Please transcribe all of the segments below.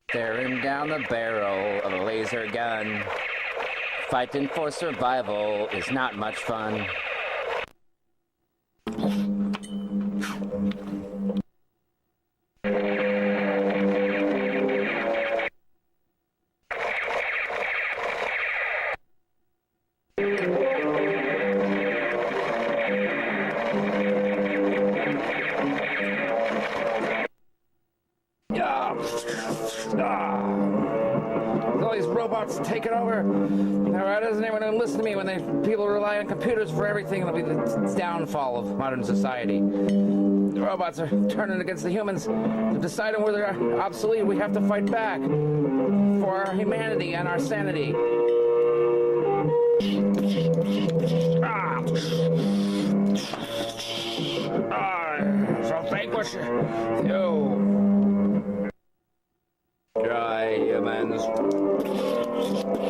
Staring down the barrel of a laser gun. Fighting for survival is not much fun. All these robots taking over. Why doesn't anyone listen to me when people rely on computers for everything? It'll be the downfall of modern society. The robots are turning against the humans, deciding whether they're obsolete. We have to fight back for our humanity and our sanity. So vanquish you. Try, humans. Destroy,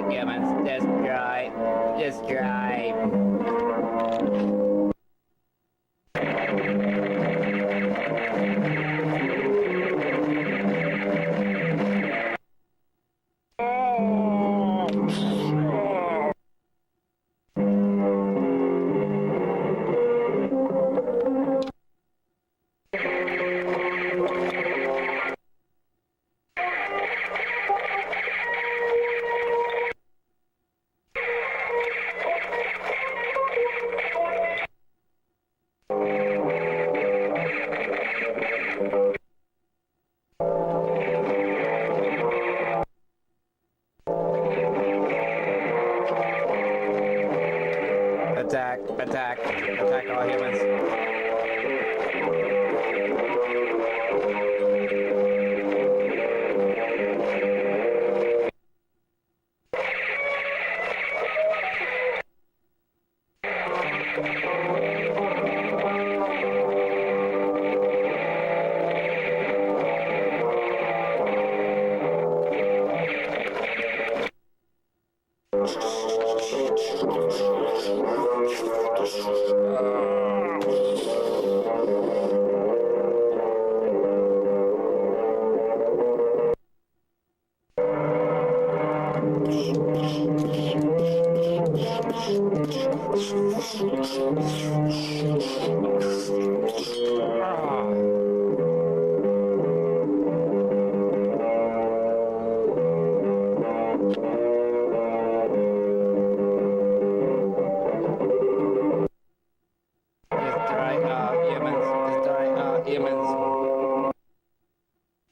humans. Destroy. Destroy. Attack, attack, attack all humans.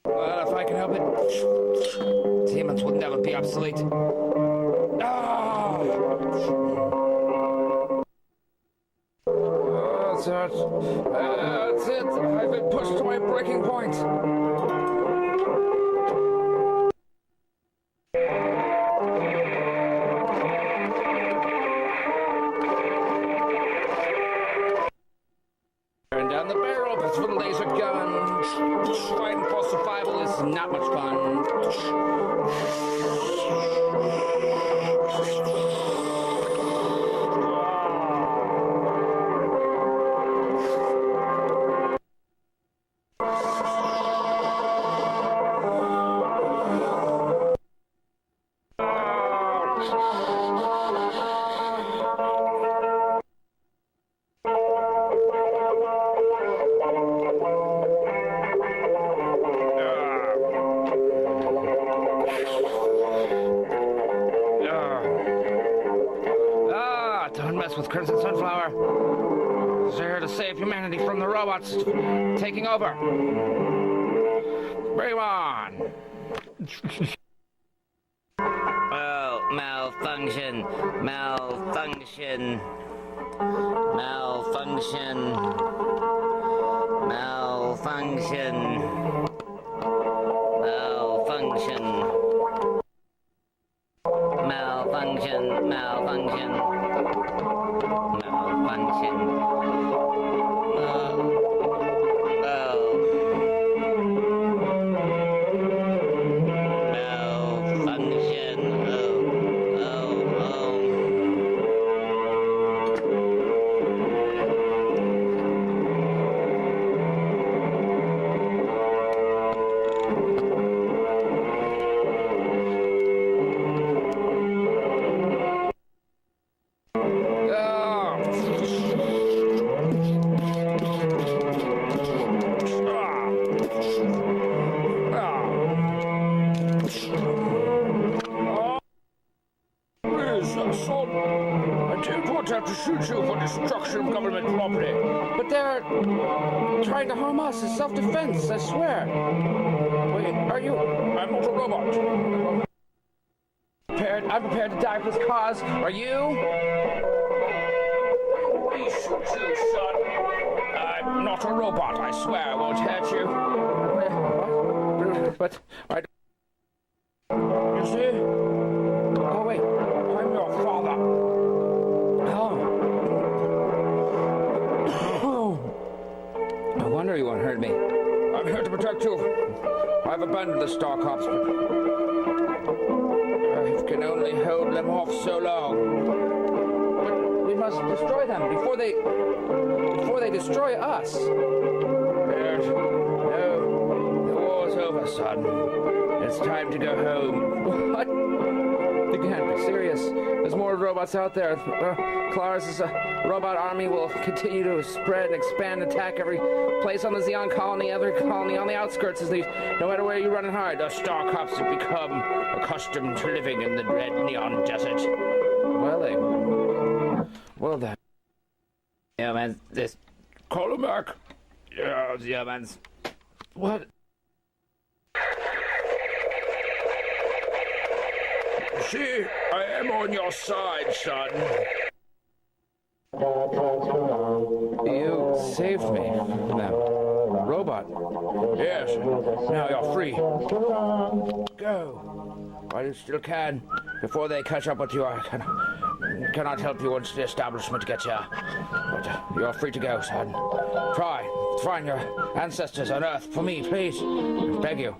Well, if I can help it, humans will never be obsolete. That's it. I've been pushed to my breaking point. Turn down the barrel for the laser gun. Fighting for survival is not much fun. Don't mess with Crimson Sunflower. They're here to save humanity from the robots taking over. Bring 'em on. Oh, malfunction. Malfunction. Malfunction. Malfunction. Malfunction. Malfunction. Malfunction. Malfunction. Malfunction. Son, I didn't want to have to shoot you for destruction of government property. But they're trying to harm us. It's self-defense, I swear. Wait, are you? I'm not a robot. I'm prepared to die for this cause. Are you? We shoot you, son. I'm not a robot. I swear I won't hurt you. What? But I. You see? Oh wait, I'm your father. Oh. No wonder you won't hurt me. I'm here to protect you. I've abandoned the Star Cops, but I can only hold them off so long. But we must destroy them before they destroy us. No, the war's over, son. It's time to go home. What? You can't be serious. There's more robots out there. Claris's robot army will continue to spread and expand, attack every place on the Zeon Colony, every colony on the outskirts, no matter where you run and hide. The Star Cops have become accustomed to living in the red neon desert. Well then. Yeah, man, this... Call him back. Yeah, man. What? See, I am on your side, son. You saved me from them. Robot. Yes. Now you're free. Go. While you still can. Before they catch up with you, I cannot help you once the establishment gets you. But you're free to go, son. Try. Find your ancestors on Earth for me, please. I beg you.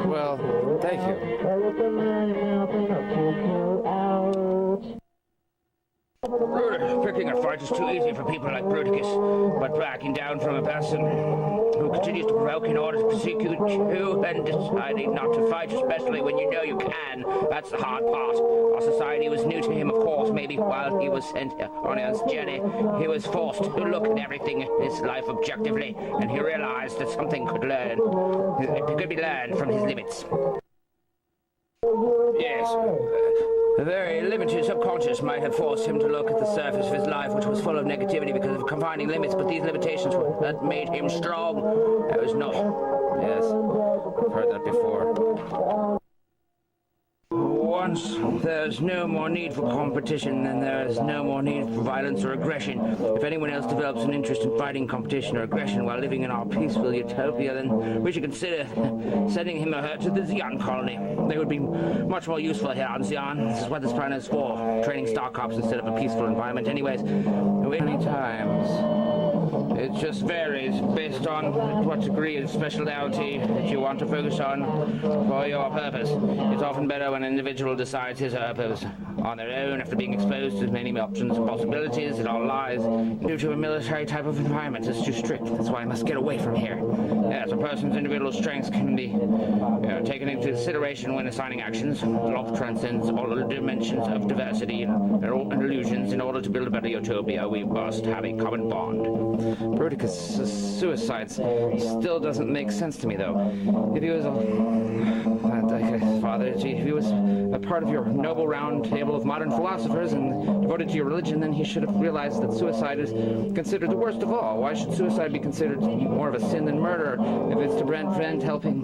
Well, thank you. Picking a fight is too easy for people like Bruticus, but backing down from a person who continues to provoke in order to persecute you and deciding not to fight, especially when you know you can, that's the hard part. Our society was new to him, of course. Maybe while he was sent on his journey, he was forced to look at everything in his life objectively, and he realized that something could be learned from his limits. Yes. The very limited subconscious might have forced him to look at the surface of his life, which was full of negativity because of confining limits, but these limitations that made him strong. That was not. Yes, I've heard that before. Once there's no more need for competition, then there is no more need for violence or aggression. If anyone else develops an interest in fighting competition or aggression while living in our peaceful utopia, then we should consider sending him or her to the Zeon Colony. They would be much more useful here on Zeon. This is what this planet is for, training Star Cops instead of a peaceful environment. Anyways, many times. It just varies based on what degree of speciality that you want to focus on for your purpose. It's often better when an individual decides his or her purpose on their own after being exposed to many options and possibilities. It all lies due to a military type of environment. It's too strict. That's why I must get away from here. Yes, a person's individual strengths can be taken into consideration when assigning actions. Love transcends all the dimensions of diversity and illusions. In order to build a better utopia, we must have a common bond. Bruticus' suicides still doesn't make sense to me, though. If he was if he was a part of your noble round table of modern philosophers and devoted to your religion, then he should have realized that suicide is considered the worst of all. Why should suicide be considered more of a sin than murder if it's to prevent helping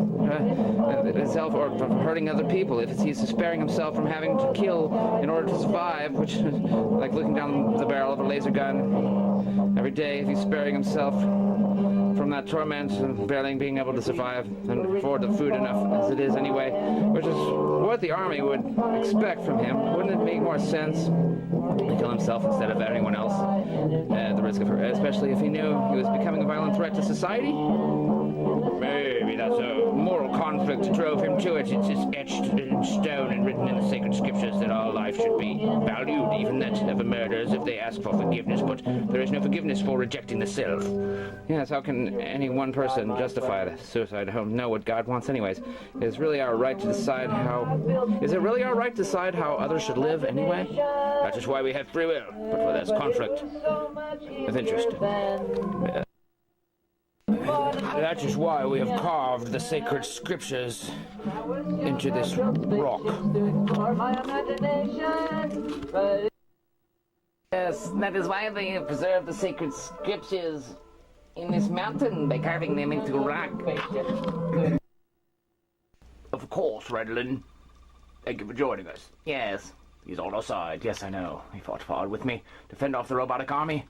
himself or hurting other people? If he's sparing himself from having to kill in order to survive, which is like looking down the barrel of a laser gun every day, if he's sparing himself from that torment and barely being able to survive and afford the food enough as it is anyway, which is what the army would expect from him. Wouldn't it make more sense to kill himself instead of anyone else at the risk of her, especially if he knew he was becoming a violent threat to society? Maybe that's a moral conflict that drove him to it. It's just etched in stone and written in the sacred scriptures that all life should be valued, even that of murderers, if they ask for forgiveness. But there is no forgiveness for rejecting the self. Yes, how can any one person justify the suicide? I don't know what God wants anyways. Is it really our right to decide how others should live anyway? That is why we have free will, but where there's conflict of interest. That is why we have carved the sacred scriptures into this rock. Yes, that is why they have preserved the sacred scriptures in this mountain by carving them into rock. Of course, Redlin. Thank you for joining us. Yes, he's on our side. Yes, I know. He fought hard with me to fend off the robotic army.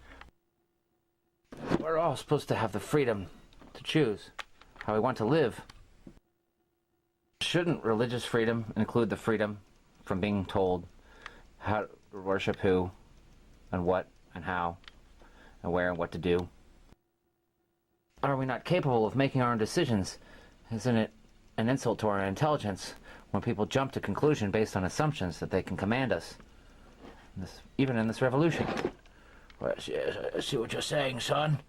We're all supposed to have the freedom to choose how we want to live. Shouldn't religious freedom include the freedom from being told how to worship who, and what, and how, and where, and what to do? Are we not capable of making our own decisions? Isn't it an insult to our intelligence when people jump to conclusion based on assumptions that they can command us? Even in this revolution. Well, I see what you're saying, son.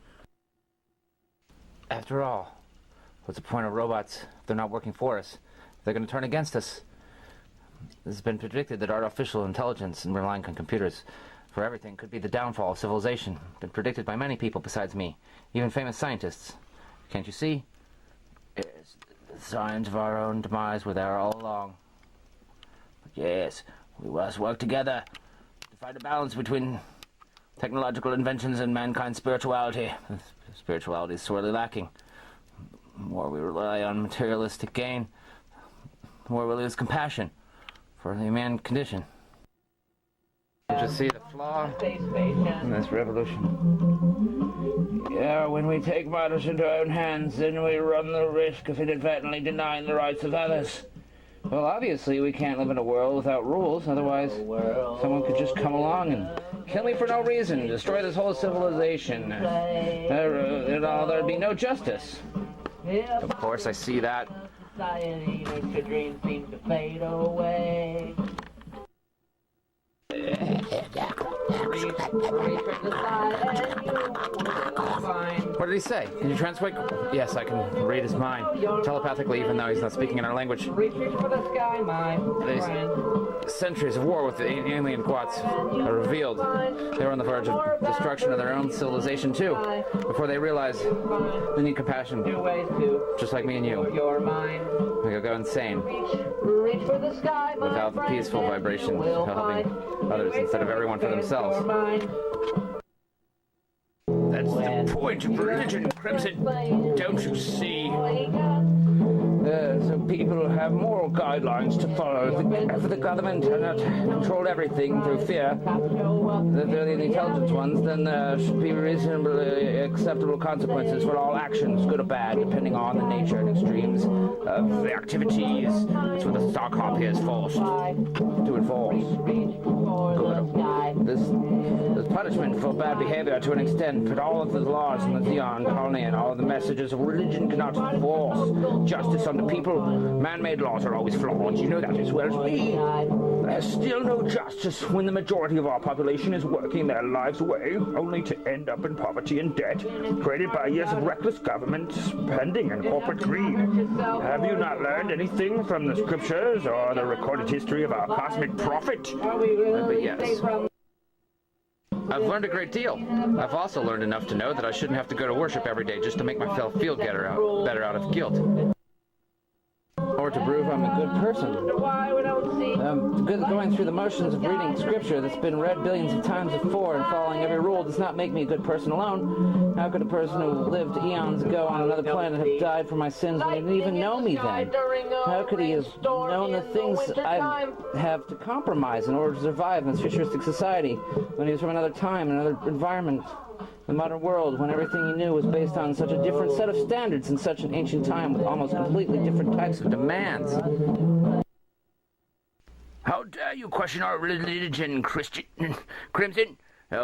After all, what's the point of robots if they're not working for us? They're going to turn against us. It has been predicted that artificial intelligence and relying on computers for everything could be the downfall of civilization. Been predicted by many people besides me, even famous scientists. Can't you see? It's the signs of our own demise were there all along. But yes, we must work together to find a balance between technological inventions and mankind's spirituality. Spirituality is sorely lacking. The more we rely on materialistic gain, the more we lose compassion for the human condition. You just see the flaw in this revolution. Yeah, when we take matters into our own hands, then we run the risk of inadvertently denying the rights of others. Well, obviously, we can't live in a world without rules, otherwise someone could just come along and kill me for no reason, destroy this whole civilization. There'd be no justice. Of course, I see that. Society makes your dreams seem to fade away. What did he say? Can you translate? Yes, I can read his mind telepathically, even though he's not speaking in our language. Reach for the sky, my friend. Centuries of war with the alien quats are revealed. They were on the verge of destruction of their own civilization too, before they realized they need compassion, just like me and you. We could go insane without the peaceful vibrations helping others instead of everyone for themselves. That's the point of religion, Crimson. Don't you see? So people have moral guidelines to follow. If the government had not controlled everything through fear, they're the intelligent ones, then there should be reasonably acceptable consequences for all actions, good or bad, depending on the nature and extremes of the activities. That's what the stock hop here is forced to enforce. Good. There's punishment for bad behavior to an extent, but all of the laws in the Zeon Colony and all of the messages of religion cannot enforce justice on the people. Man-made laws are always flawed. You know that as well as me. There's still no justice when the majority of our population is working their lives away, only to end up in poverty and debt, created by years of reckless government spending and corporate greed. Have you not learned anything from the scriptures or the recorded history of our cosmic prophet? But yes. I've learned a great deal. I've also learned enough to know that I shouldn't have to go to worship every day just to make myself feel better out of guilt. Or to prove I'm a good person. Going through the motions of reading scripture that's been read billions of times before and following every rule does not make me a good person alone. How could a person who lived eons ago on another planet have died for my sins when he didn't even know me then? How could he have known the things I have to compromise in order to survive in this futuristic society when he was from another time, another environment? The modern world, when everything he knew was based on such a different set of standards in such an ancient time with almost completely different types of demands. How dare you question our religion, Crimson?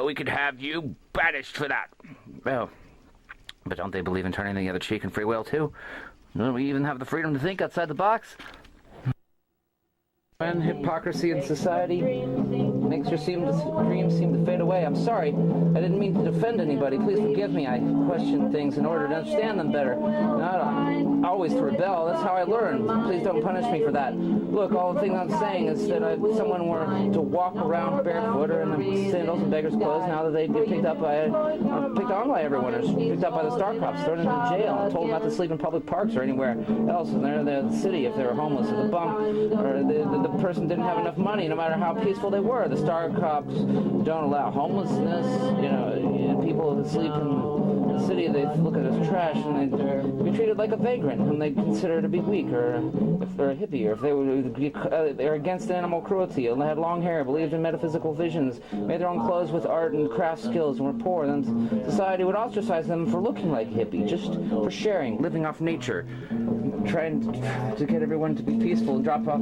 We could have you banished for that. Well, but don't they believe in turning the other cheek and free will too? Don't we even have the freedom to think outside the box? When hypocrisy in society makes your dreams seem to fade away. I'm sorry. I didn't mean to defend anybody. Please forgive me. I question things in order to understand them better. always to rebel. That's how I learned. Please don't punish me for that. Look, all the things I'm saying is that if someone were to walk around barefoot or in the sandals and beggar's clothes, now that they'd get picked on by everyone, or picked up by the star cops, thrown into jail, and told not to sleep in public parks or anywhere else in the city if they were homeless, or the bum, or the person didn't have enough money, no matter how peaceful they were. The star cops don't allow homelessness. People that sleep in the city, they look at as trash, and they'd be treated like a vagrant, whom they consider to be weak, or if they're a hippie, or if they're against animal cruelty, and they had long hair, believed in metaphysical visions, made their own clothes with art and craft skills, and were poor, then society would ostracize them for looking like a hippie, just for sharing, living off nature, trying to get everyone to be peaceful and drop off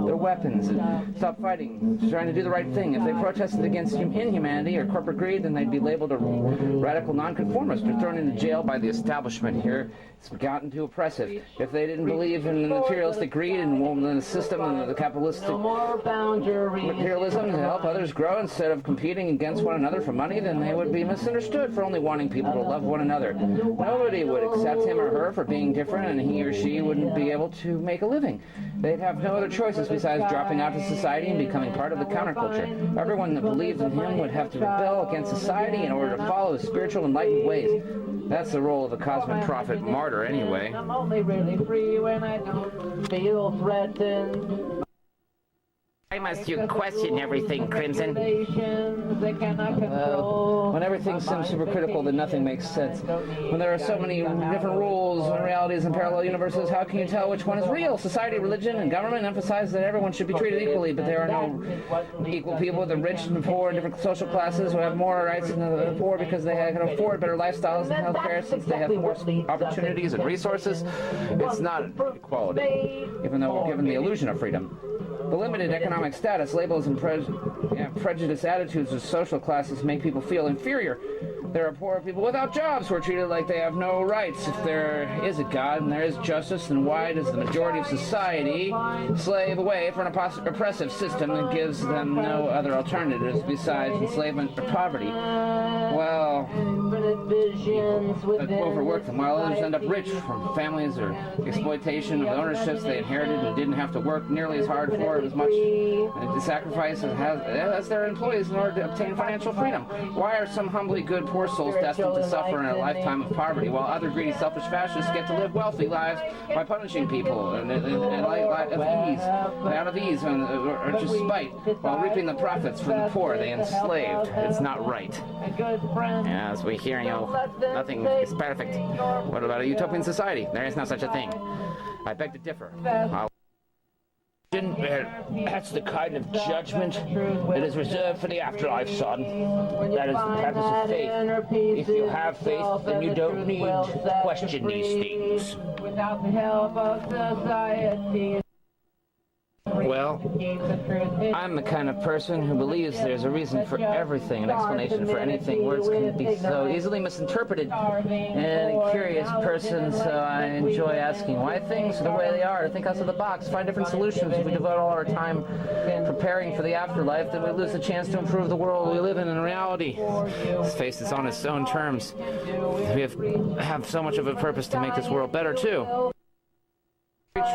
their weapons and stop fighting, trying to do the right thing. If they protested against inhumanity or corporate greed, then they'd be labeled a radical nonconformist or thrown into jail by the establishment. Here, it's gotten too oppressive. If they didn't believe in the materialistic greed and the system and the capitalistic materialism to help others grow instead of competing against one another for money, then they would be misunderstood for only wanting people to love one another. Nobody would accept him or her for being different, and he or she wouldn't be able to make a living. They'd have no other choices besides dropping out of society and becoming part of the counterculture. Everyone that believed in him would have to rebel against society in order to follow his spiritual enlightened ways. That's the role of a cosmic prophet martyr, anyway. I'm only really free when I don't feel threatened. Why must you question everything, Crimson? When everything seems supercritical, then nothing makes sense. When there are so many different rules and realities and parallel universes, how can you tell which one is real? Society, religion, and government emphasize that everyone should be treated equally, but there are no equal people. The rich and the poor, different social classes, who have more rights than the poor because they can afford better lifestyles and health care, since they have more opportunities and resources. It's not equality, even though we're given the illusion of freedom. The limited economic status, labels, and prejudiced attitudes of social classes make people feel inferior. There are poor people without jobs who are treated like they have no rights. If there is a God and there is justice, then why does the majority of society slave away for an oppressive system that gives them no other alternatives besides enslavement or poverty? Well, overwork them, while others end up rich from families or exploitation of the ownerships they inherited and didn't have to work nearly as hard for as much to sacrifice as their employees in order to obtain financial freedom. Why are some humbly good poor souls destined to suffer in a lifetime of poverty, while other greedy, selfish fascists get to live wealthy lives by punishing people and out of ease or just spite, while reaping the profits for the poor they enslaved? It's not right. As we hear, nothing is perfect. What about a utopian society? There is no such a thing. I beg to differ. That's the kind of judgment that is reserved for the afterlife, son. That is the purpose of faith. If you have faith, then you don't need to question these things. Without the help of society. Well, I'm the kind of person who believes there's a reason for everything, an explanation for anything. Words can be so easily misinterpreted, and a curious person, so I enjoy asking why things are the way they are, to think outside the box, find different solutions. If we devote all our time preparing for the afterlife, then we lose the chance to improve the world we live in reality. Let's face it, on its own terms. We have so much of a purpose to make this world better, too.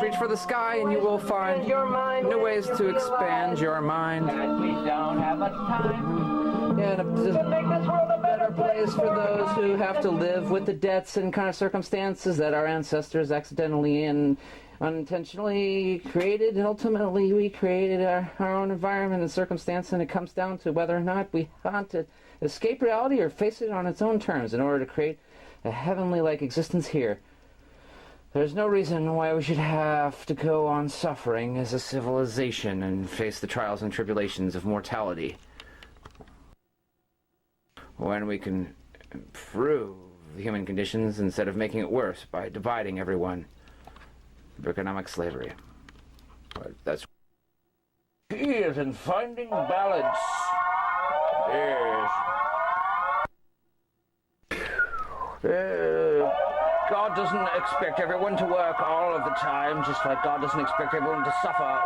Reach for the sky and you will find new ways to expand your mind. We don't have much time. And to make this world a better place for those who have to live with the debts and kind of circumstances that our ancestors accidentally and unintentionally created, and ultimately we created our own environment and circumstance, and it comes down to whether or not we want to escape reality or face it on its own terms in order to create a heavenly-like existence here. There's no reason why we should have to go on suffering as a civilization and face the trials and tribulations of mortality, when we can improve the human conditions instead of making it worse by dividing everyone through economic slavery. But that's key is in finding balance. Yes. God doesn't expect everyone to work all of the time, just like God doesn't expect everyone to suffer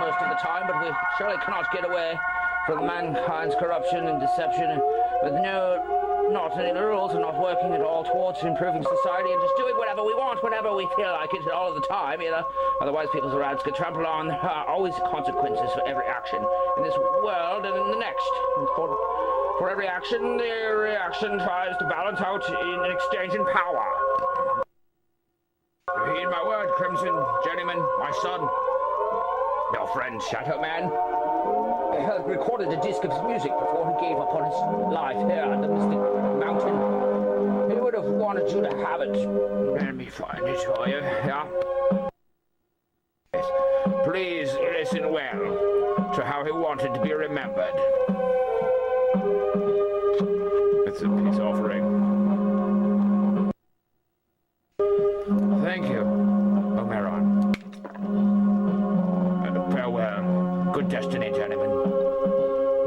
most of the time, but we surely cannot get away from mankind's corruption and deception with no not any of the rules and not working at all towards improving society and just doing whatever we want whenever we feel like it all of the time, you know. Otherwise people's rights get trampled on. There are always consequences for every action in this world and in the next. For every action, the reaction tries to balance out in an exchange in power. Heed my word, Crimson, Journeyman, my son. Your friend, Shadow Man, had recorded a disc of his music before he gave up on his life here on the Mystic Mountain. He would have wanted you to have it. Let me find it for you, yeah? Yes. Please listen well to how he wanted to be remembered. It's a peace offering. Thank you, Omeron. Farewell. Good destiny, gentlemen.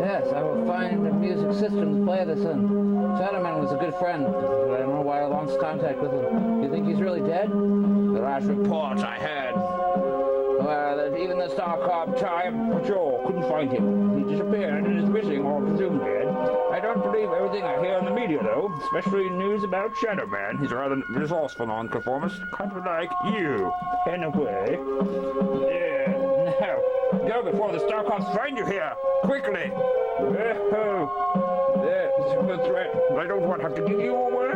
Yes, I will find a music system to play this in. Shadowman was a good friend, but I don't know why I lost contact with him. You think he's really dead? The last report I heard, that even the Starcop Time Patrol couldn't find him. He disappeared and is missing or presumed dead. I don't believe everything I hear in the media, though, especially news about Shadow Man. He's a rather resourceful nonconformist, kind of like you, in a way. Yeah. Now, go before the Starcops find you here, quickly. There, it's a threat. I don't want to have to give you away.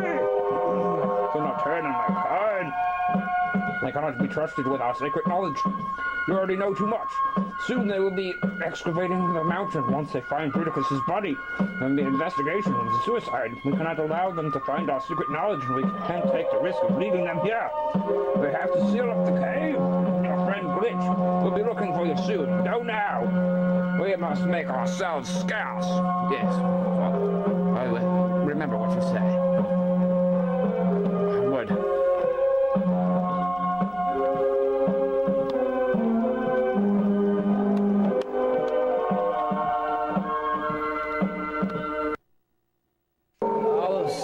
Do not turn on my kind. They cannot be trusted with our secret knowledge. You already know too much. Soon they will be excavating the mountain once they find Bruticus's body. And the investigation was a suicide. We cannot allow them to find our secret knowledge, and we can't take the risk of leaving them here. We have to seal up the cave. Your friend Glitch will be looking for you soon. Go now. We must make ourselves scarce. Yes, Father. I will remember what you say. Onward.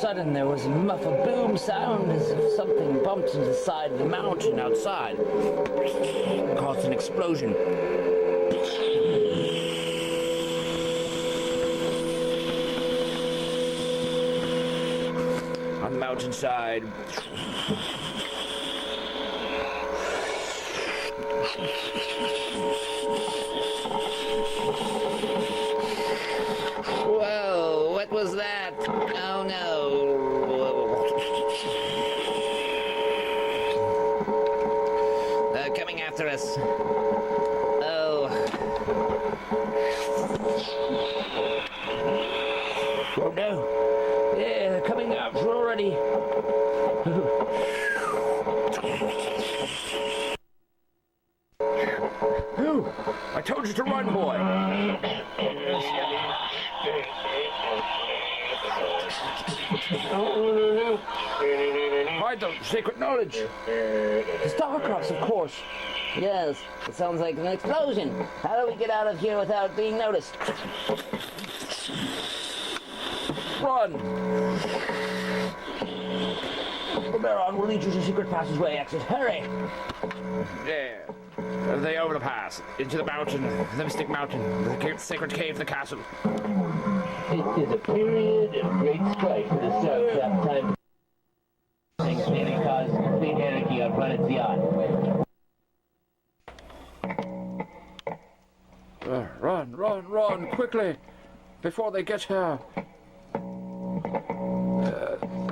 Sudden there was a muffled boom sound as if something bumped into the side of the mountain outside. It caused an explosion. On the mountainside. Whoa, what was that? Oh no. They're coming after us. Oh. Oh no. Yeah, they're coming after already. Who? I told you to run, boy. Hide the secret knowledge. The Starcrops, of course. Yes, it sounds like an explosion. How do we get out of here without being noticed? Run. Omeron will lead you to secret passageway exit. Hurry. There. The overpass. Into the mountain. The Mystic Mountain. The sacred cave of the castle. It is a period of great strife for the Chapt time. Things may cause complete anarchy on planet Zeon. Run, quickly, before they get here.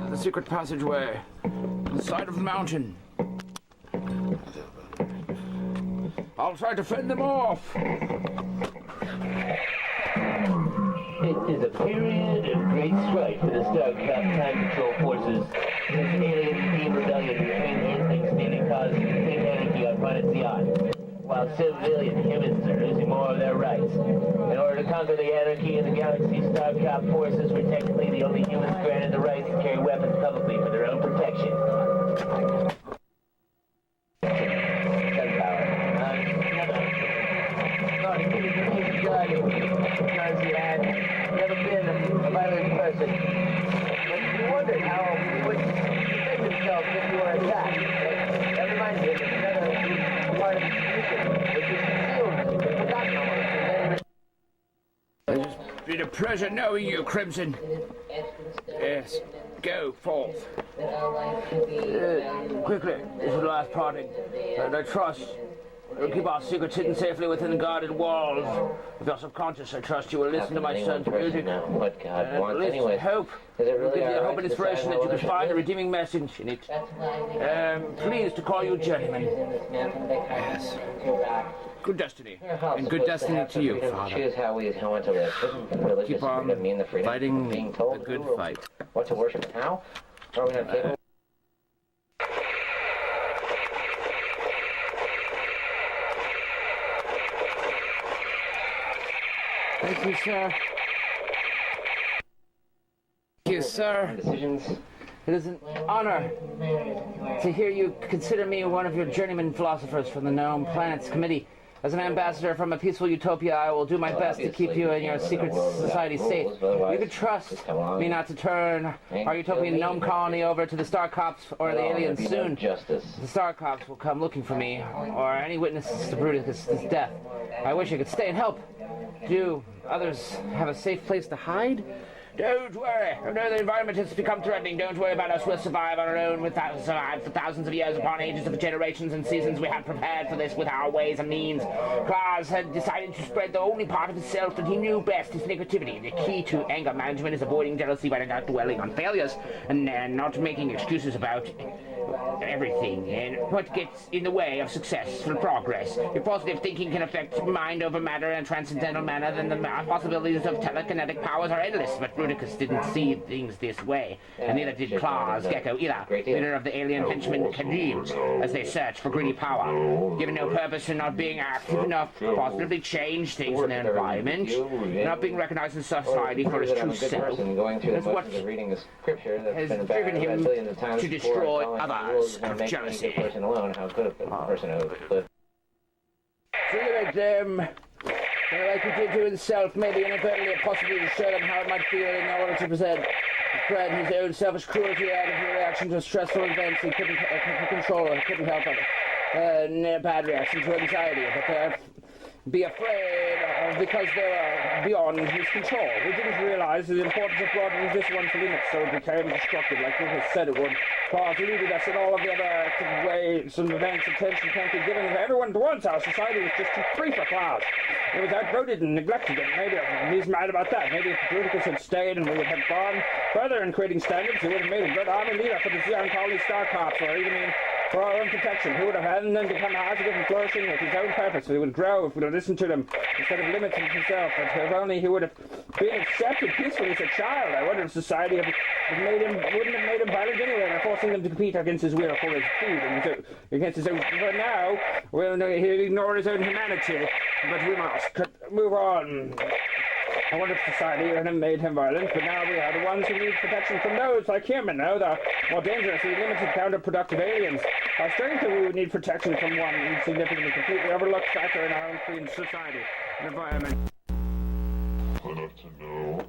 The secret passageway, on the side of the mountain. I'll try to fend them off. It is a period of great strife for the Chapt time control forces. This alien team rebellion between the instincts may cause complete anarchy on planet Zeon, while civilian humans are losing more of their rights. In order to conquer the anarchy in the galaxy's Chapt forces, we're technically the only humans granted the right to carry weapons publicly for their own protection. Gunpowder. Never been a violent person. But you wondered how he would defend himself if he were attacked. That reminds me of another part of the tradition, which is concealed, forgotten almost. It's been a pleasure knowing you, Crimson. Yes. Go forth. Quickly, this is the last parting. And I trust you'll keep our secrets hidden safely within guarded walls. If you're subconscious, I trust you will listen to my son's music. What God wants, At least anyways. hope. Is it Will really give you our hope right and to inspiration decide that you what can we find a should do? redeeming message in it. Pleased to call you gentlemen. Yes. Good destiny. And good destiny to you, Father. Choose how we want to live. Isn't religious Keep on freedom mean the freedom fighting of being told the good who or fight. what to worship and how? Are we not capable? Thank you, sir. Thank you, sir. Decisions. It is an honor to hear you consider me one of your journeyman philosophers from the Gnome Planets Committee. As an ambassador from a peaceful utopia, I will do my best to keep you and your secret society safe. You can trust me not to turn our utopian gnome colony over to the Star Cops or the aliens soon. The Star Cops will come looking for me, or any witnesses to Bruticus' death. I wish I could stay and help. Do others have a safe place to hide? Don't worry. I know the environment has become threatening. Don't worry about us. We'll survive on our own. We've survived for thousands of years upon ages of generations and seasons. We have prepared for this with our ways and means. Klaus had decided to spread the only part of himself that he knew best, his negativity. The key to anger management is avoiding jealousy by not dwelling on failures and not making excuses about everything and what gets in the way of successful progress. If positive thinking can affect mind over matter and transcendental manner, then the possibilities of telekinetic powers are endless. But Bruticus didn't see things this way, and neither did Klaus Gecko either, leader of the alien henchmen Kajims, as they search for greedy power. Given no purpose and not being active enough to positively change things in their environment, not being recognized in society for his true self, is what has driven him to destroy others out of jealousy. Treat them like he did to himself, maybe inadvertently, possibly to show them how it might feel in order to spread his own selfish cruelty out of the reaction to stressful events he couldn't control or couldn't help it. A bad reaction to anxiety, but be afraid because they were beyond his control. We didn't realize the importance of broadening this one's limits so it became destructive, like Lucas said it would. Claus eluded us in all of the other active ways and events. Attention can't be given to everyone at once. Our society was just too free for Klaus. It was outmoded and neglected, and maybe he's mad about that. Maybe if Bruticus had stayed and we would have gone further in creating standards, he would have made a good army leader for the Zeon Colony Star Cops, or even for our own protection. He would have had them become positive and flourishing with his own purpose. He would grow if we would listen to them instead of limiting himself. But if only he would have been accepted peacefully as a child, I wonder if society wouldn't have made him violent anyway, and forcing them to compete against his will for his food and against his own. But now, well, he'll ignore his own humanity. But we must move on. I wonder if society had made him violent, but now we are the ones who need protection from those like him, and now the more dangerously limited, counterproductive aliens. Our strength, we would need protection from one insignificantly, completely overlooked factor in our own free society and environment. Enough to know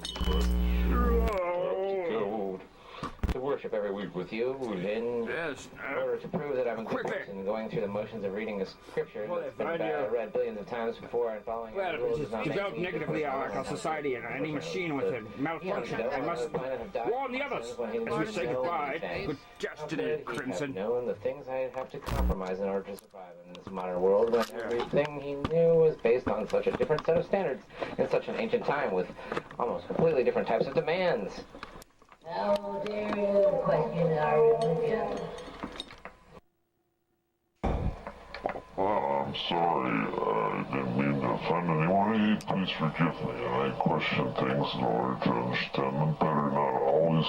To worship every week with you, in order to prove that I'm a good person, going through the motions of reading a scripture that's been read billions of times before and following well, the rules does not develop negatively like our society and any machine with a malfunction. I must warn the others as we say goodbye. Good destiny, Crimson. Knowing the things I have to compromise in order to survive in this modern world, when everything he knew was based on such a different set of standards in such an ancient time with almost completely different types of demands. How dare you question our religion? Well, I'm sorry. I didn't mean to offend anyone. Please forgive me. I question things in order to understand them better, not always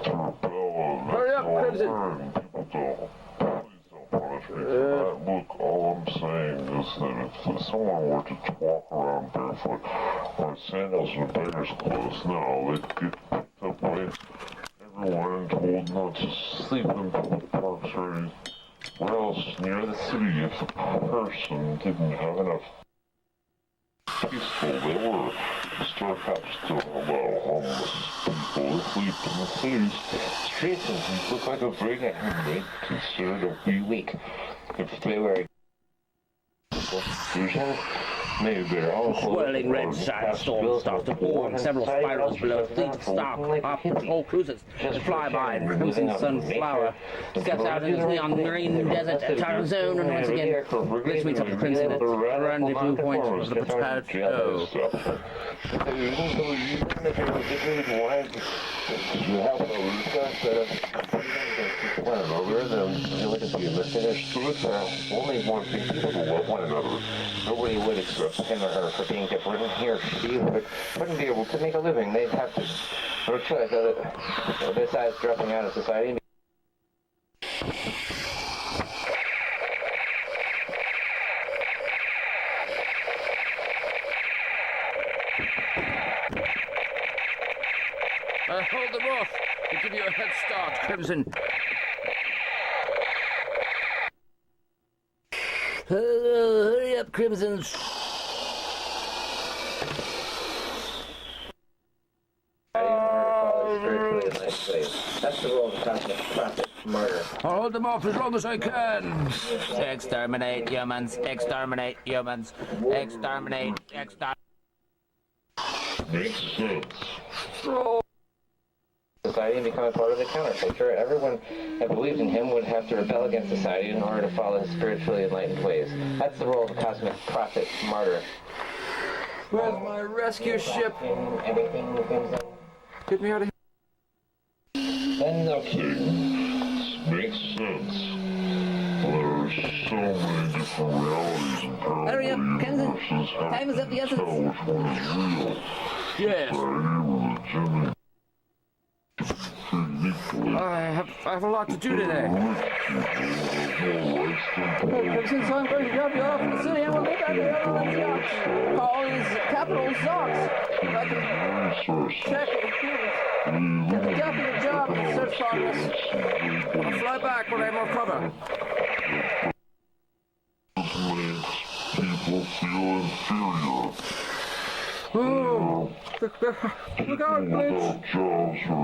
to rebel and Hurry up, Crimson. and people don't. Please don't punish me for that. Look, all I'm saying is that if someone were to walk around barefoot or in sandals and beggar's clothes now, they'd get picked up by everyone and told not to sleep in public parks or where else near the city if the person didn't have enough peaceful. They were. The Star Cops still allow homeless people to sleep in the city's Streets and look like a brig and they considered a wee week. If they were a conclusion, Swirling red sandstorms start to form. Several spirals below fleet of stock patrol cruisers that fly by. Crimson Sunflower steps out into the neon green desert time zone, and once again, Glitch meets up with Crimson at the rendezvous point of the potato. Only one thing, people who love one another. Nobody would accept him or her for being different. Here, she wouldn't be able to make a living. They'd have to, no choice besides dropping out of society. Hold them off to give you a head start, Crimson. Hurry up, Crimson. That's the role of the cosmic prophet, murder. I'll hold them off as long as I can. Exterminate humans. Exterminate humans. Exterminate. Exterminate. Makes sense. Society and become a part of the counterculture. Everyone that believed in him would have to rebel against society in order to follow his spiritually enlightened ways. That's the role of the cosmic prophet, martyr. Where's my rescue ship? Everything becomes Get me out of here. and Makes sense. There's so many different realities and parallel Hurry up, Crimson. universes. How Time is of the essence. tell which one is real? Yes. Uniquely. I have a lot to do today. Crimson, so I'm going to drop you off in the city and we'll get back to the other one's yachts. All these capital stocks. I can check it. Get the deputy a job in search progress. I'll fly back when I have more cover. Makes people feel inferior. Oh, look out, Glitch. Without jobs or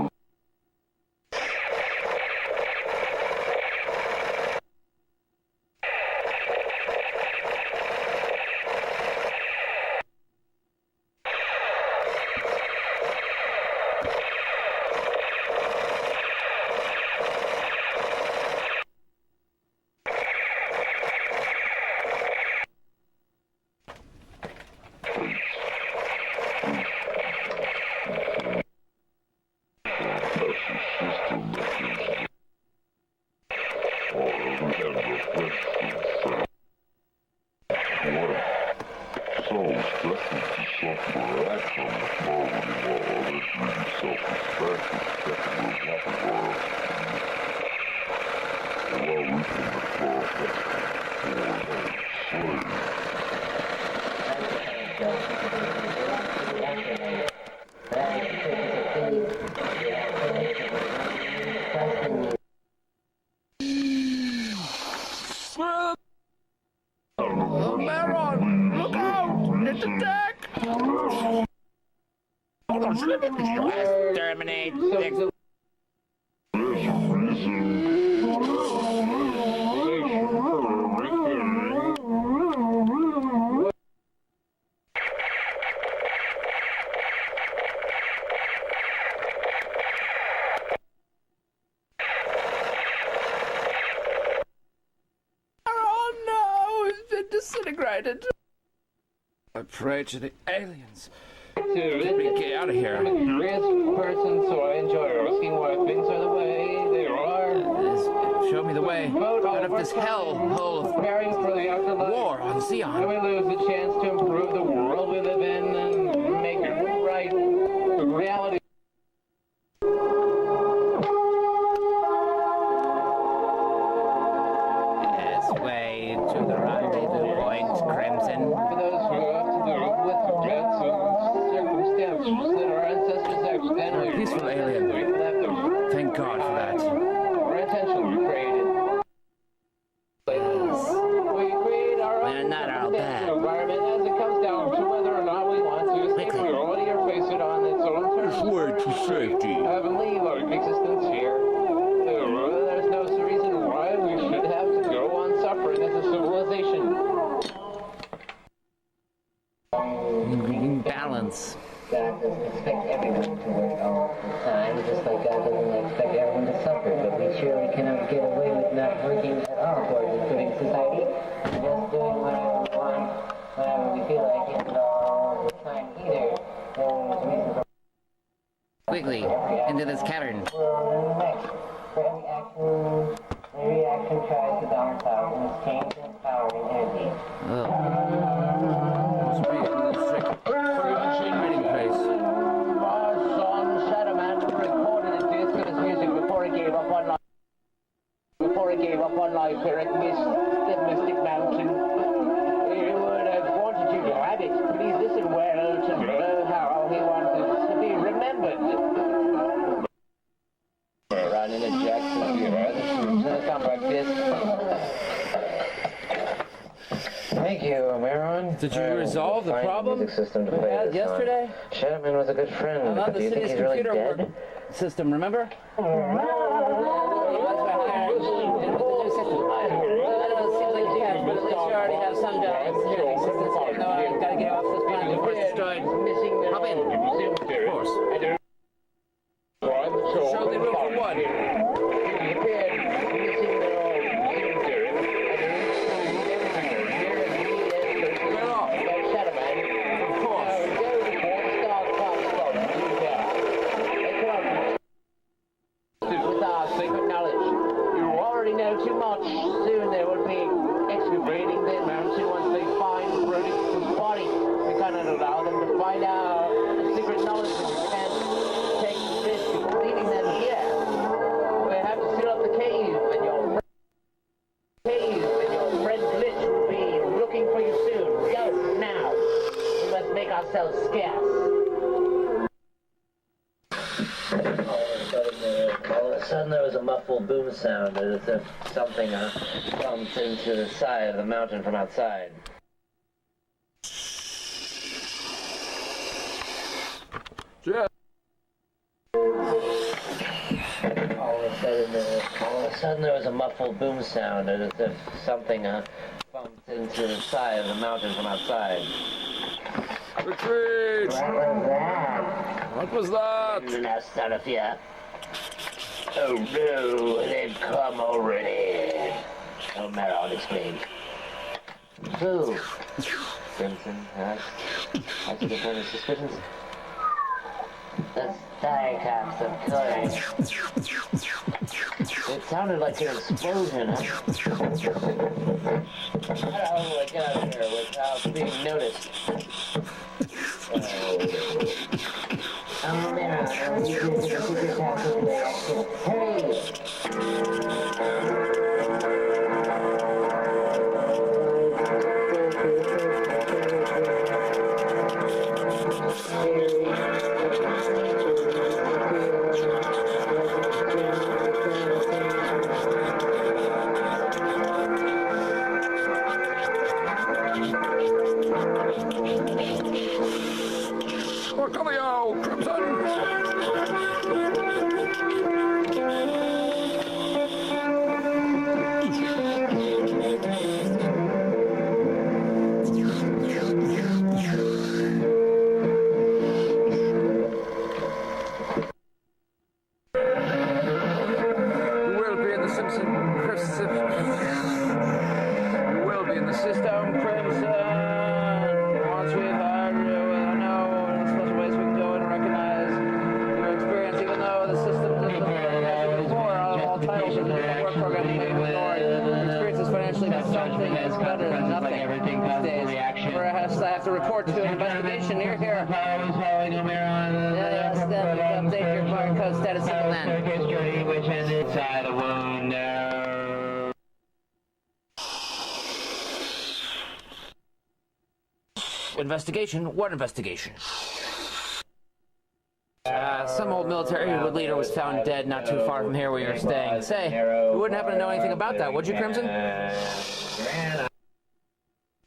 Exterminate. Oh no, it's been disintegrated. I pray to the aliens. Let me get out of here. I'm a curious person, so I enjoy asking why things are the way they are. Show me the way out of this hell hole of Preparing for the afterlife. war on And Zeon. we lose the chance to improve the world we live in and make it right. Reality. Yes, way to the rendezvous point, Crimson. For those who have to do with events and circumstances that our ancestors accidentally Peaceful alien. left them. Thank God for that. Or intentionally created. We create our They're own not all bad. environment as it comes down to whether or not we want to escape Quickly. reality or face it on its own terms. Word to safety. Have and leave our existence here. There's no reason why we should have to go on suffering as a civilization. balance. God doesn't expect everyone to work all the time, just like God doesn't expect everyone to suffer. But we surely cannot get away with not working at all towards improving society. Just doing whatever we want, whenever we feel like it, all the time either. There's a reason for Quickly, into this cavern. next. For every action tries to balance out and exchange its power and energy. Must be a strict machine reading face. Our son Shadowman recorded a disc of his music before he gave up on life. Before he gave up on life here at the Mystic Mountain. He would have wanted you to have it. Please listen well to know how he wanted to be remembered. Run in a Jackson here. Compact disc. Thank you, Maron. Did you resolve the problem we had yesterday? Chapman was a good friend, I'm on but the do you think city's he's really computer dead? system, remember? Hop in. Of course. Show the room for one. Get off. Of course. With our secret knowledge, you already know too much. Soon there will be excavating the mountain once they find Brody's body. We cannot allow them to find our secret knowledge, and we can't take the risk of leaving them here. We have to seal up the cave, and your friend Glitch will be looking for you soon. Go now. We must make ourselves scarce. All of a sudden there was a muffled boom sound as if something bumped into the side of the mountain from outside. Yeah. All of a sudden there was a muffled boom sound as if something bumped into the side of the mountain from outside. Retreat! What was that? What was that? Now start of here. Oh no, they've come already. Oh, Maron explained. Who? Simpson asked. I should have any suspicions. The Star Cops, of course. It sounded like an explosion. I don't know, get out of here without being noticed. Oh, Maron, I need you to the secret castle today. Hurry! Orcolio! Crimson! We'll be in the Simpson. We'll be in the system, Crimson. Once we've had you, I know in special ways we can go and recognize your experience, even though the system is before all titles of the work program may be ignored. Experience is financially something is better than nothing. Perhaps I have to report to an investigation near here. Yes, then update your barcode status single land. Which is inside a wound. Investigation? What investigation? Some old military leader was found dead not too far from here where you're staying. Say, you wouldn't happen to know anything about that, would you, Crimson?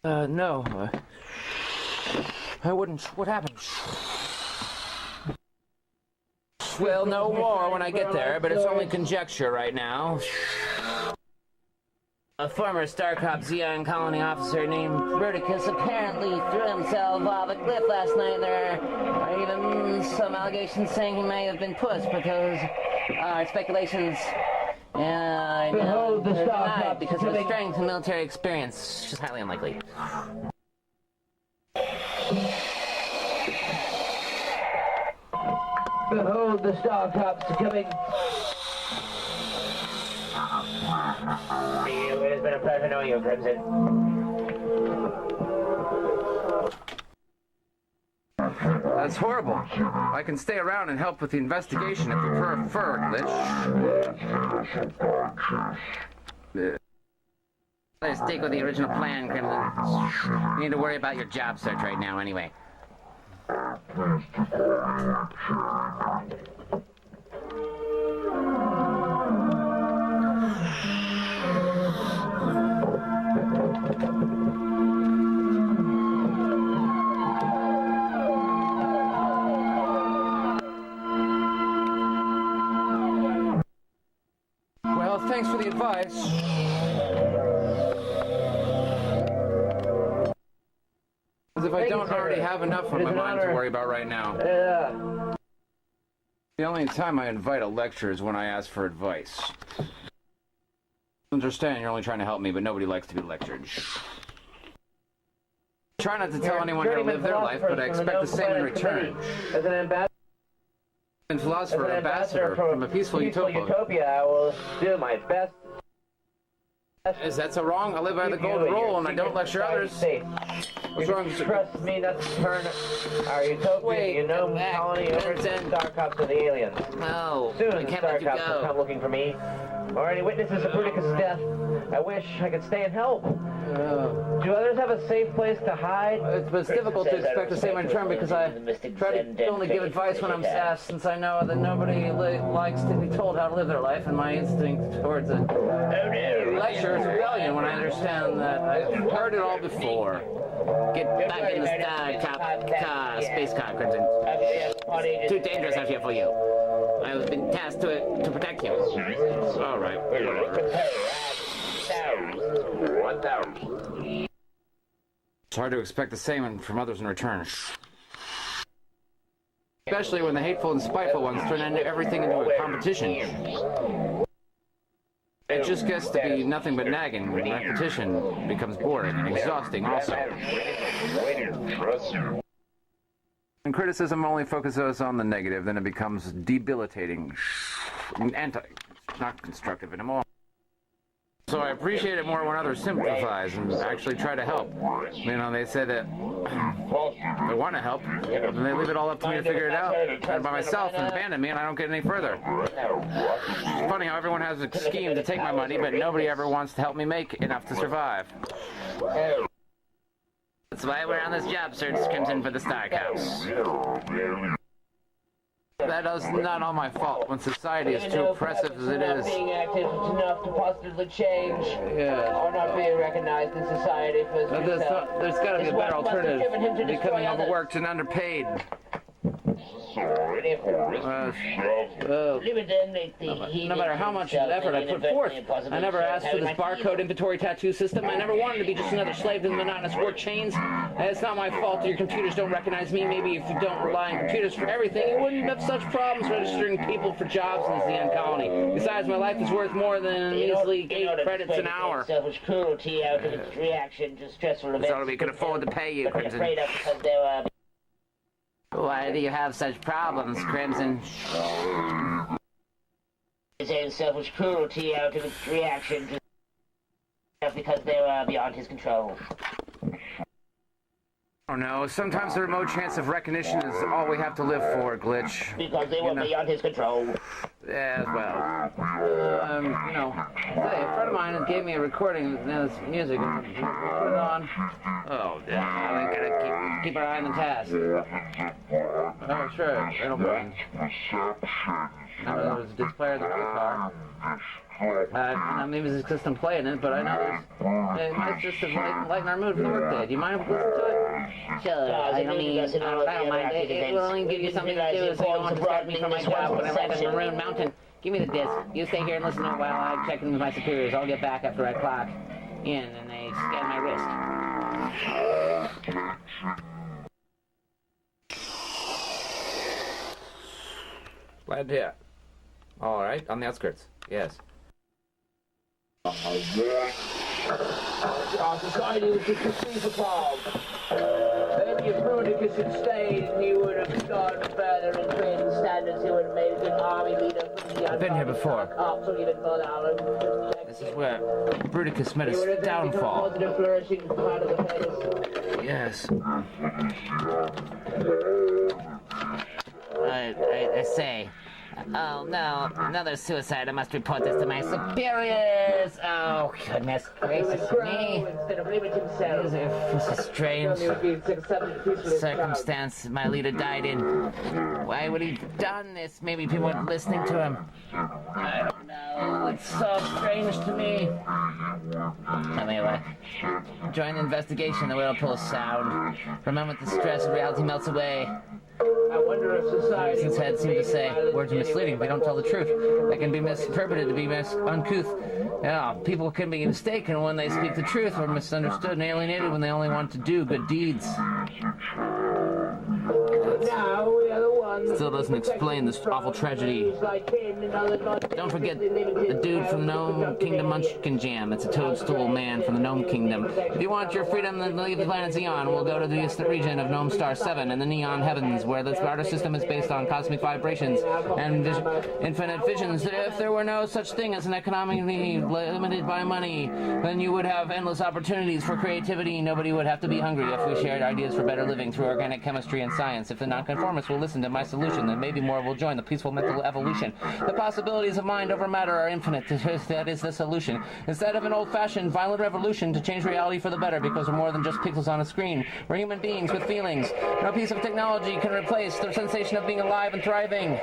No. I wouldn't. What happened? We'll know more when I get there, but it's only conjecture right now. A former StarCop Zeon Colony officer named Bruticus apparently threw himself off a cliff last night. There are even some allegations saying he may have been pushed, but those are speculations. And I know they're denied because of his strength and military experience. It's just highly unlikely. Behold the Star Cops coming. It has been a pleasure knowing you, Crimson. That's horrible. I can stay around and help with the investigation if you prefer, Glitch. Let's stick with the original plan, Crimson. You need to worry about your job search right now, anyway. Well, thanks for the advice. As if I don't already have enough on my mind to worry about right now. Yeah. The only time I invite a lecture is when I ask for advice. Understand you're only trying to help me, but nobody likes to be lectured. Try not to tell anyone how to live their life, but I expect the same in return. As an ambassador, From a peaceful utopia. I will do my best. Is that so wrong? I live by the golden rule and I don't lecture others. What's wrong with you? Trust me not to turn our utopia, colony over to the Star Cops of the aliens. No, Soon I the can't Star let you Cops will go. come looking for me, or any witnesses of Bruticus' death. I wish I could stay and help. Do others have a safe place to hide? It's difficult to expect the same in return because I try to only give advice when I'm asked, since I know that nobody likes to be told how to live their life, and my instinct towards a lecture is rebellion when I understand that I've heard it all before. Get back in the space car, Crimson. Too dangerous out here for you. I've been tasked to protect you. All right, whatever. It's hard to expect the same from others in return. Especially when the hateful and spiteful ones turn everything into a competition. It just gets to be nothing but nagging. Repetition becomes boring and exhausting also. When criticism only focuses on the negative, then it becomes debilitating and not constructive anymore. So I appreciate it more when others sympathize and actually try to help. You know, they say that they want to help, and they leave it all up to me to figure it out by myself and abandon me, and I don't get any further. It's funny how everyone has a scheme to take my money, but nobody ever wants to help me make enough to survive. That's why we're on this job search, Crimson, for the Star Cops. That is not all my fault when society is too oppressive as it is. Not being active enough to positively change, or not being recognized in society for his There's got to be a better alternative than becoming overworked and underpaid. No matter how much effort I put forth, I never asked for this barcode inventory tattoo system. I never wanted to be just another slave to the monotonous work chains. It's not my fault that your computers don't recognize me. Maybe if you don't rely on computers for everything, you wouldn't have such problems registering people for jobs in the Zeon Colony. Besides, my life is worth more than measly 8 credits an hour. Selfish cruelty out of its reaction to stressful events. That's all we can afford to pay you, Crimson. Why do you have such problems, Crimson? His own selfish cruelty out of its reaction to because they were beyond his control. Oh no, sometimes the remote chance of recognition is all we have to live for, Glitch. Because they were beyond his control. Yeah, well, say, a friend of mine gave me a recording of this music. Put it on. Oh, yeah, we gotta keep our eye on the task. Oh, sure, it'll mind. Remember, there was a disc player in the car. Maybe it's just I'm playing it, but I know it might just lighten our mood for the workday. Do you mind if we listen to it? Sure, I don't mind. It will only give you something to do so you don't want to distract me from my job when I land on Maroon Mountain. Give me the disc. You stay here and listen to it while I check in with my superiors. I'll get back after I clock in and they scan my wrist. Glad to hear. All right, on the outskirts. Yes. Our society was just a sleeper. Then if Brunicus had stayed, he would have gone further in training standards. He would have made a good army leader. I've been here before. This is where Brunicus met his downfall. Yes. I say. Oh no, another suicide. I must report this to my superiors. Oh, goodness gracious me. This is a strange circumstance my leader died in. Why would he have done this? Maybe people weren't listening to him. I don't know. It's so strange to me. Anyway, join the investigation. The whale pulls sound. For a moment, the stress of reality melts away. I wonder if society. His head seemed to say, words are misleading. They don't tell the truth. They can be misinterpreted to be uncouth. Yeah, people can be mistaken when they speak the truth, or misunderstood and alienated when they only want to do good deeds. Now we are the ones. Still doesn't explain this awful tragedy. Don't forget the dude from the Gnome Kingdom Munchkin Jam. It's a toadstool man from the Gnome Kingdom. If you want your freedom, then leave the planet Zeon. We'll go to the distant region of Gnome Star 7 in the Neon Heavens, where the starter system is based on cosmic vibrations and infinite visions. If there were no such thing as an economy limited by money, then you would have endless opportunities for creativity. Nobody would have to be hungry if we shared ideas for better living through organic chemistry and science. If the nonconformists will listen to my solution, then maybe more will join the peaceful mental evolution. The possibilities of mind over matter are infinite. That is the solution. Instead of an old-fashioned violent revolution to change reality for the better, because we're more than just pixels on a screen. We're human beings with feelings. No piece of technology can replace the sensation of being alive and thriving.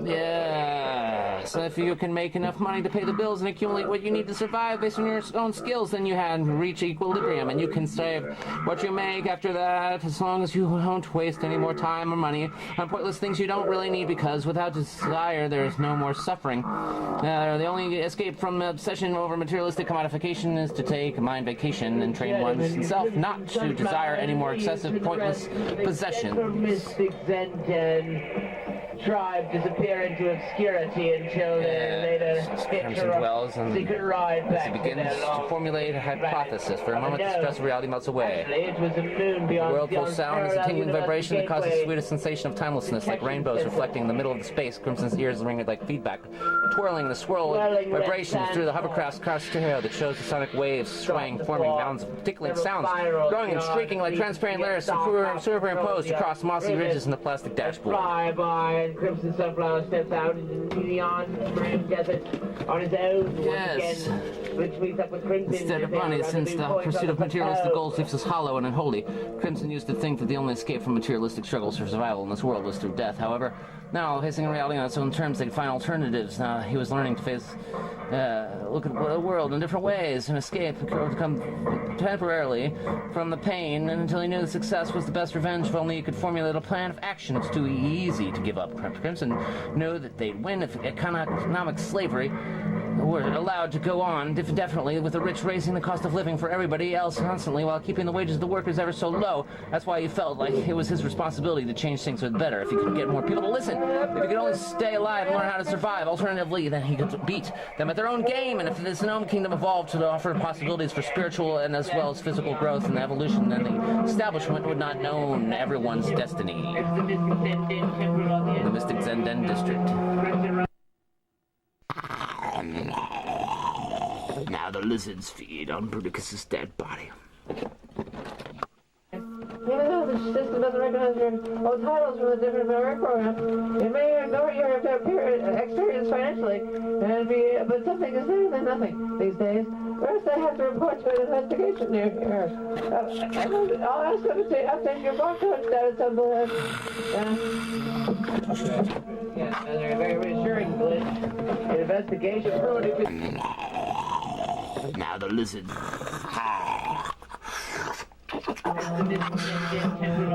Yeah. So if you can make enough money to pay the bills and accumulate what you need to survive based on your own skills, then you reach equilibrium, and you can save what you make after that, as long as you don't waste any more time or money on pointless things you don't really need, because without desire there is no more suffering. The only escape from obsession over materialistic commodification is to take a mind vacation and train oneself not to desire any more excessive, pointless possessions. Tribe disappear into obscurity until they later picture dwells and secret ride back as he begins to formulate a hypothesis. For a moment, the stress of reality melts away. It was a moon The beyond whirlpool sound is a tingling vibration that causes the sweetest sensation of timelessness, like rainbows reflecting in the middle of the space. Crimson's ears ring like feedback, twirling the swirl of vibrations through the hovercraft's cross stereo that shows the sonic waves swaying, forming mounds of tickling sounds, growing and streaking like transparent layers superimposed across mossy ridges in the plastic dashboard. Fly by, and Crimson Sunflower steps out into the neon green desert on his own. Yes. Which meets up with Crimson. Instead of money, since the pursuit of materialistic goals leaves us hollow and unholy, Crimson used to think that the only escape from materialistic struggles for survival in this world was through death. However, now, facing reality on its own terms, they'd find alternatives. Now, he was learning to look at the world in different ways and escape, come temporarily from the pain, and until he knew that success was the best revenge if only he could formulate a plan of action. It's too easy to give up. Crimson knew that they'd win if economic slavery were allowed to go on indefinitely, with the rich raising the cost of living for everybody else constantly while keeping the wages of the workers ever so low. That's why he felt like it was his responsibility to change things for the better. If he could get more people to listen, if he could only stay alive and learn how to survive, alternatively, then he could beat them at their own game. And if this Gnome Kingdom evolved to offer possibilities for spiritual and as well as physical growth and evolution, then the establishment would not know everyone's destiny. The Mystic Zenden District. Now the lizards feed on Brunicus's dead body. Even though the system doesn't recognize your old titles from the different memory program, it may ignore your experience financially, but something is better than nothing these days. First, they have to report to an investigation near here. I'll ask them to update your barcode status on the Yes, they're very reassuring, glitch. An investigation proved Now the lizard.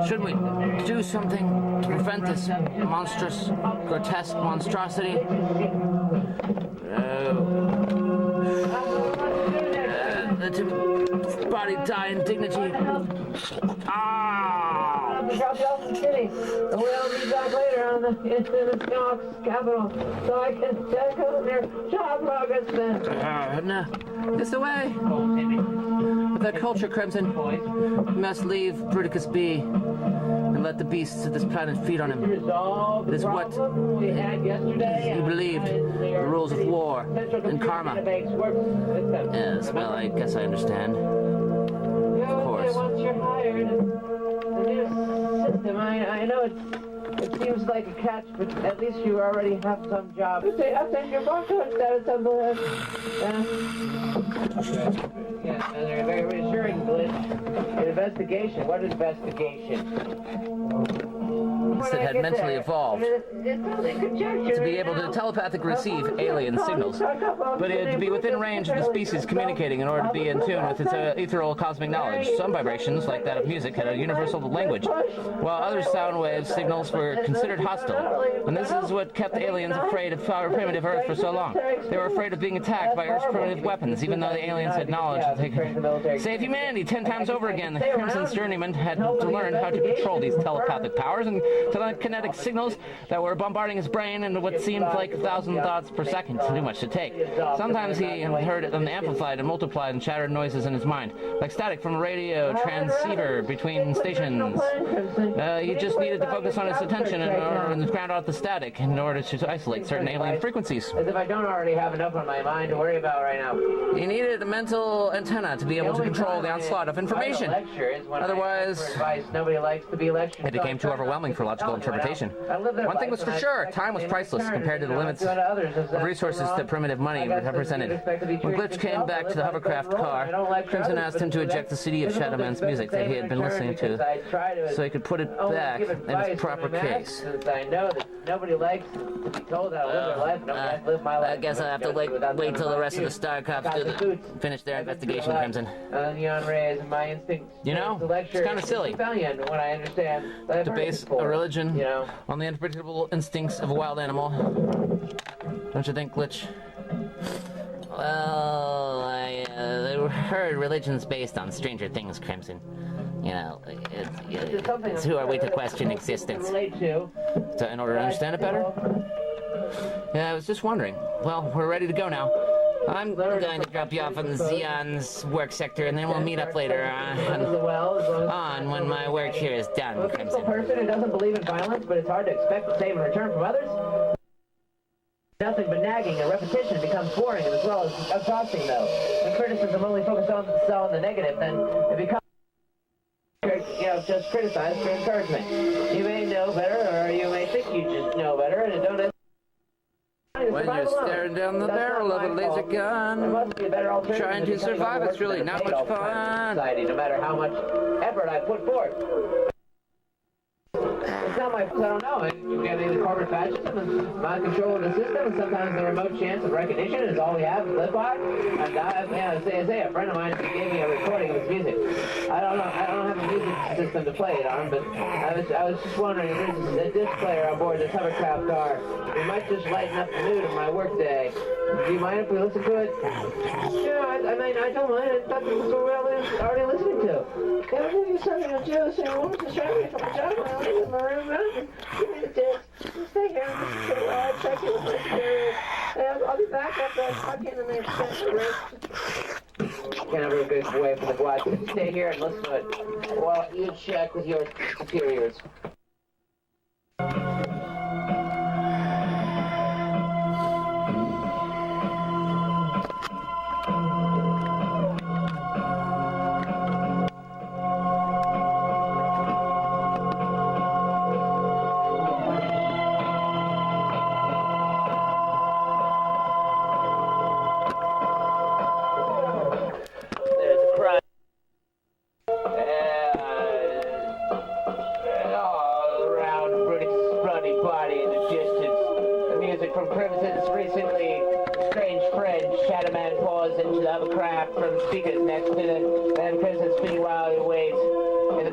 Should we do something to prevent this monstrous, grotesque monstrosity? Let his body die in dignity. Ah! I'll drop you off in the city. And we'll be back later in the Scots capital. So I can check on their job progress then. No. It's the way. With that culture, Crimson, we must leave Bruticus be and let the beasts of this planet feed on him. It is what he believed, the rules of war and karma. Yes, well, I guess I understand. Of course. Once you're hired, the new system, I know it seems like a catch, but at least you already have some job. I'll take your barcode status on the list. Yeah, they're very reassuring, Glitch. An investigation. What investigation? That had mentally evolved to be able to telepathically receive alien signals, but it had to be within range of the species communicating in order to be in tune with its ethereal cosmic knowledge. Some vibrations, like that of music, had a universal language, while other sound wave signals were considered hostile. And this is what kept aliens afraid of our primitive Earth for so long. They were afraid of being attacked by Earth's primitive weapons, even though the aliens had knowledge that they could save humanity 10 times over again. The Crimson's journeyman had to learn how to control these telepathic powers and telekinetic signals that were bombarding his brain in what seemed like 1,000 thoughts per second. Too much to take. Sometimes he heard them amplified and multiplied and shattered noises in his mind, like static from a radio transceiver between stations. He just needed to focus on his attention and ground out the static in order to isolate certain alien frequencies. As if I don't already have enough on my mind to worry about right now. He needed a mental antenna to be able to control the onslaught of information. Otherwise, nobody likes to be lectured. It became too overwhelming for logical interpretation. One thing was for sure, time was priceless compared to the limits of resources that primitive money represented. When Glitch came back to the hovercraft car, Crimson asked him to eject the CD of Shadowman's music that he had been listening to, so he could put it back in its proper case. I know that nobody likes to be told how to live their life. Nobody has to live my life. I guess I'll have to wait till the rest of the Star Cops finish their investigation, Crimson. Neon rays and my instincts. You know, it's kind of silly when I understand to base a religion on the unpredictable instincts of a wild animal. Don't you think, Glitch? Well, I heard religion's based on stranger things, Crimson. You know, it's who are we to question existence? So in order to understand it better? Yeah, I was just wondering. Well, we're ready to go now. I'm going to drop you off on Zeon's work sector, and then we'll meet up later on when my work here is done, Crimson. A person who doesn't believe in violence, but it's hard to expect the same in return from others? Nothing but nagging and repetition becomes boring as well as exhausting, though. When criticism only focuses on the negative, then it becomes just criticized for encouragement. You may know better, or you may think you just know better, and it don't. When you're staring down the barrel of a laser gun, trying to survive, it's really not much fun. No matter how much effort I put forth. It's not my fault, I don't know. We have the corporate fascism and mind control of the system, and sometimes the remote chance of recognition is all we have to live by. And a friend of mine gave me a recording of his music. I don't have a music system to play it on, but I was just wondering if there's a disc player on board this hovercraft car. It might just lighten up the mood of my workday. Do you mind if we listen to it? Yeah, I don't mind. I thought this was what we were already listening to. Yeah, I'll give you something to do, so you won't distract me from the job. I'll leave in my room. Give me the disc. Just stay here and listen to it while I check you with my superiors. I'll be back after I talk in and they extend the rest. Can't ever get away from the glass. Stay here and listen to it while you check with your superiors.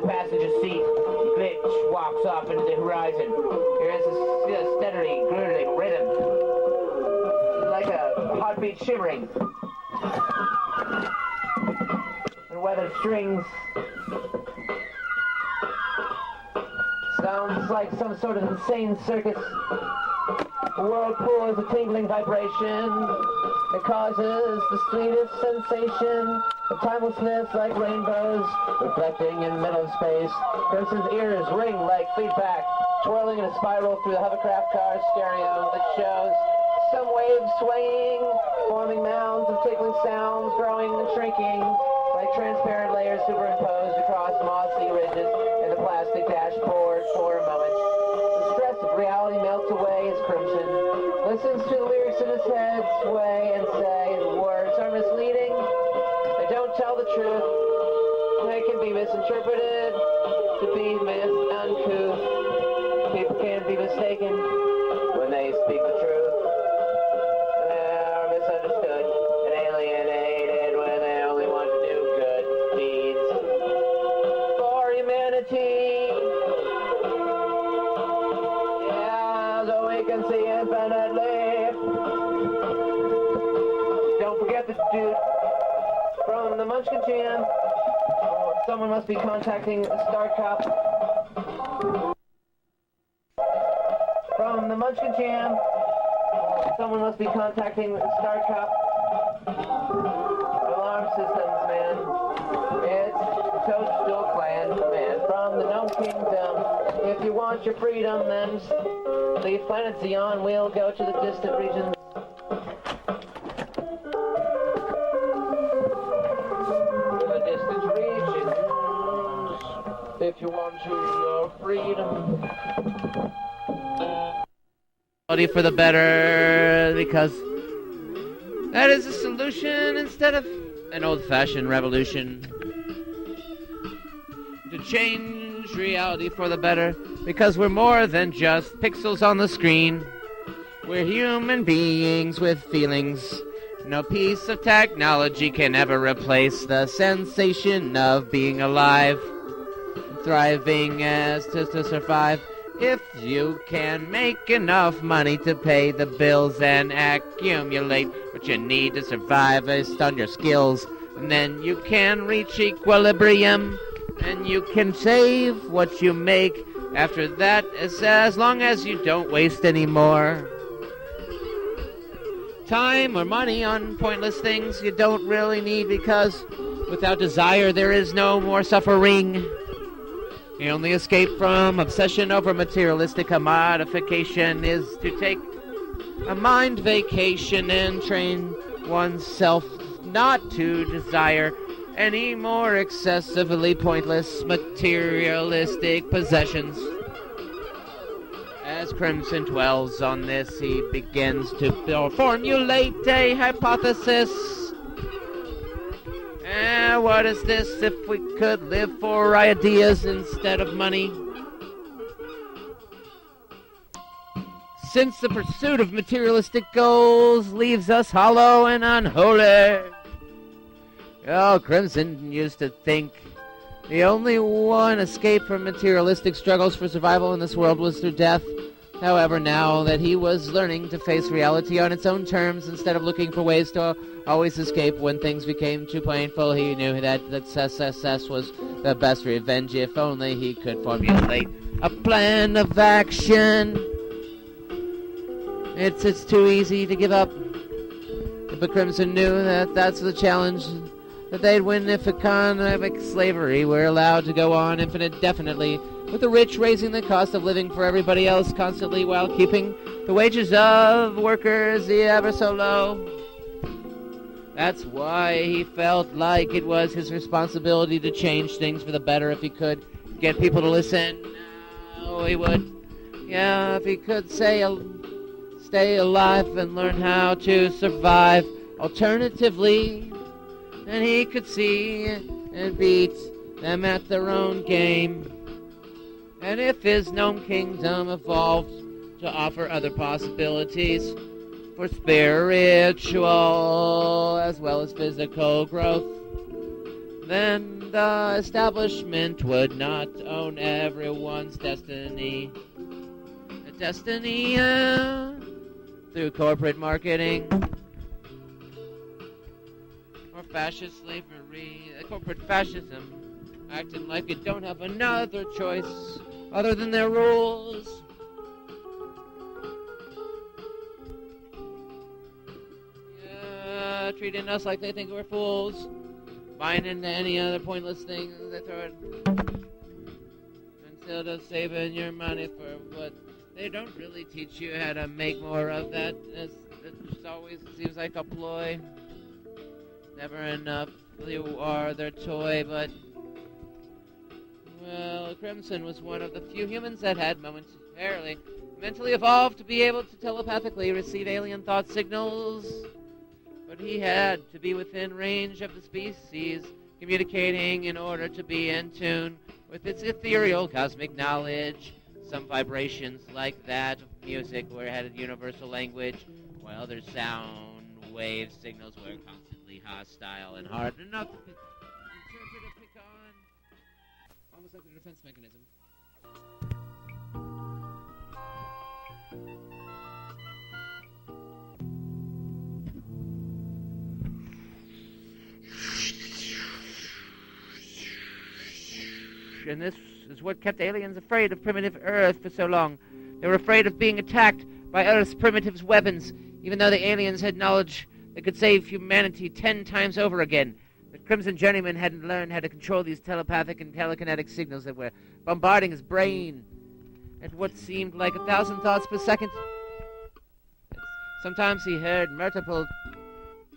the passenger seat. Glitch walks off into the horizon. There is a steadily gurgling rhythm, like a heartbeat shivering. And weathered strings. Sounds like some sort of insane circus. The whirlpool is a tingling vibration. It causes the sweetest sensation of timelessness like rainbows reflecting in the middle of space. Person's ears ring like feedback, twirling in a spiral through the hovercraft car stereo that shows some waves swaying, forming mounds of tickling sounds, growing and shrinking like transparent layers superimposed across mossy ridges in the plastic dashboard. For a moment, the stress of reality melts away as Crimson listens to the lyrics in his head sway and say his words are misleading. They don't tell the truth. They can be misinterpreted to be uncouth. People can be mistaken when they speak the truth. They are misunderstood and alienated when they only want to do good deeds for humanity. Yeah, so we can see infinitely. Don't forget the dude from the Munchkin Jam. Someone must be contacting Star Chapt. From the Munchkin Jam. Someone must be contacting Star Chapt. Alarm systems, man. It's Toadstool Clan, man. From the Gnome Kingdom. If you want your freedom, then leave planet Zeon. We'll go to the distant regions. If you want your freedom. For the better, because that is a solution instead of an old-fashioned revolution. To change reality for the better, because we're more than just pixels on the screen. We're human beings with feelings. No piece of technology can ever replace the sensation of being alive. Thriving as to survive. If you can make enough money to pay the bills and accumulate what you need to survive based on your skills, and then you can reach equilibrium, and you can save what you make. After that, as long as you don't waste any more time or money on pointless things you don't really need, because without desire there is no more suffering. The only escape from obsession over materialistic commodification is to take a mind vacation and train oneself not to desire any more excessively pointless materialistic possessions. As Crimson dwells on this, he begins to formulate a hypothesis. What is this if we could live for ideas instead of money? Since the pursuit of materialistic goals leaves us hollow and unholy. Oh, Crimson used to think the only one escape from materialistic struggles for survival in this world was through death. However, now that he was learning to face reality on its own terms instead of looking for ways to always escape when things became too painful, he knew that success was the best revenge if only he could formulate a plan of action. It's too easy to give up. But Crimson knew that that's the challenge, that they'd win if economic slavery were allowed to go on indefinitely, with the rich raising the cost of living for everybody else constantly while keeping the wages of workers ever so low. That's why he felt like it was his responsibility to change things for the better. If he could get people to listen, he would. Yeah, if he could stay alive and learn how to survive alternatively, then he could see and beat them at their own game. And if his gnome kingdom evolved to offer other possibilities for spiritual as well as physical growth, then the establishment would not own everyone's destiny. A destiny through corporate marketing or fascist slavery, corporate fascism, acting like it don't have another choice other than their rules. Yeah, treating us like they think we're fools, buying into any other pointless thing they throw it, instead of saving your money for what they don't really teach you how to make more of that. It just always seems like a ploy. Never enough. You are their toy, but well, Crimson was one of the few humans that had momentarily mentally evolved to be able to telepathically receive alien thought signals. But he had to be within range of the species, communicating in order to be in tune with its ethereal cosmic knowledge. Some vibrations like that of music had a universal language, while their sound wave signals were constantly hostile and hard enough to interpret or pick on. Almost like a defense mechanism. And this is what kept aliens afraid of primitive Earth for so long. They were afraid of being attacked by Earth's primitive's weapons, even though the aliens had knowledge that could save humanity 10 times over again. The Crimson Journeyman hadn't learned how to control these telepathic and telekinetic signals that were bombarding his brain at what seemed like 1,000 thoughts per second. Sometimes he heard multiple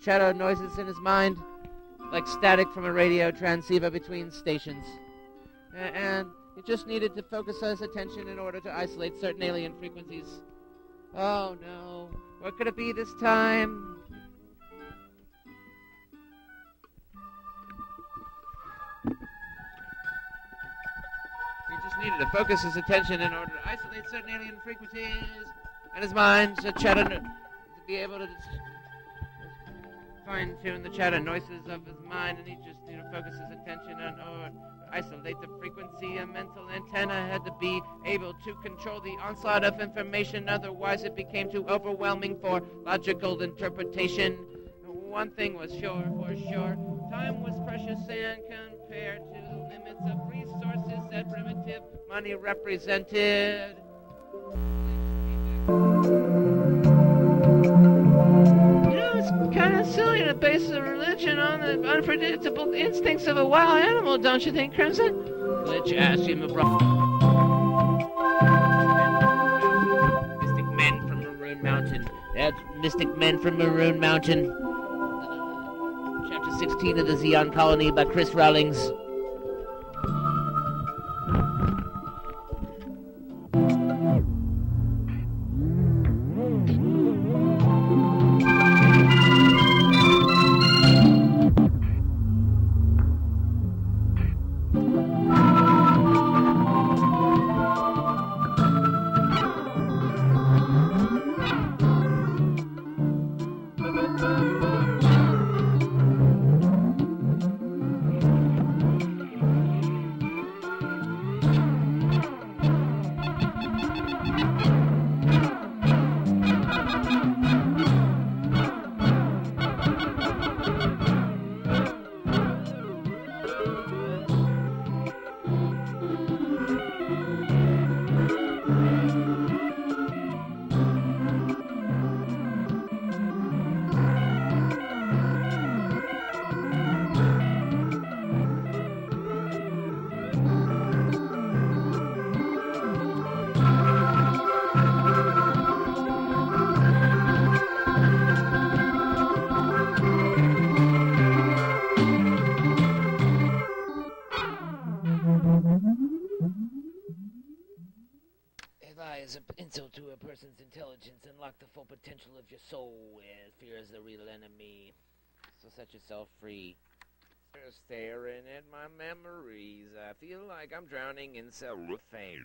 shadow noises in his mind, like static from a radio transceiver between stations. And he just needed to focus his attention in order to isolate certain alien frequencies. Oh no, what could it be this time? He just needed to focus his attention in order to isolate certain alien frequencies, and his mind to be able to fine-tune the chatter noises of his mind, and he just needed to focus his attention on isolate the frequency. A mental antenna had to be able to control the onslaught of information, otherwise it became too overwhelming for logical interpretation. One thing was sure, time was precious and compared to the limits of resources that primitive money represented. It's kind of silly to base a religion on the unpredictable instincts of a wild animal, don't you think, Crimson? Glitch asked him abruptly. Mystic men from Maroon Mountain. That's Mystic Men from Maroon Mountain. Chapter 16 of the Zeon Colony by Chris Rawlings. Insult to a person's intelligence and lock the full potential of your soul, as fear is the real enemy. So set yourself free. Staring at my memories, I feel like I'm drowning in cellophane.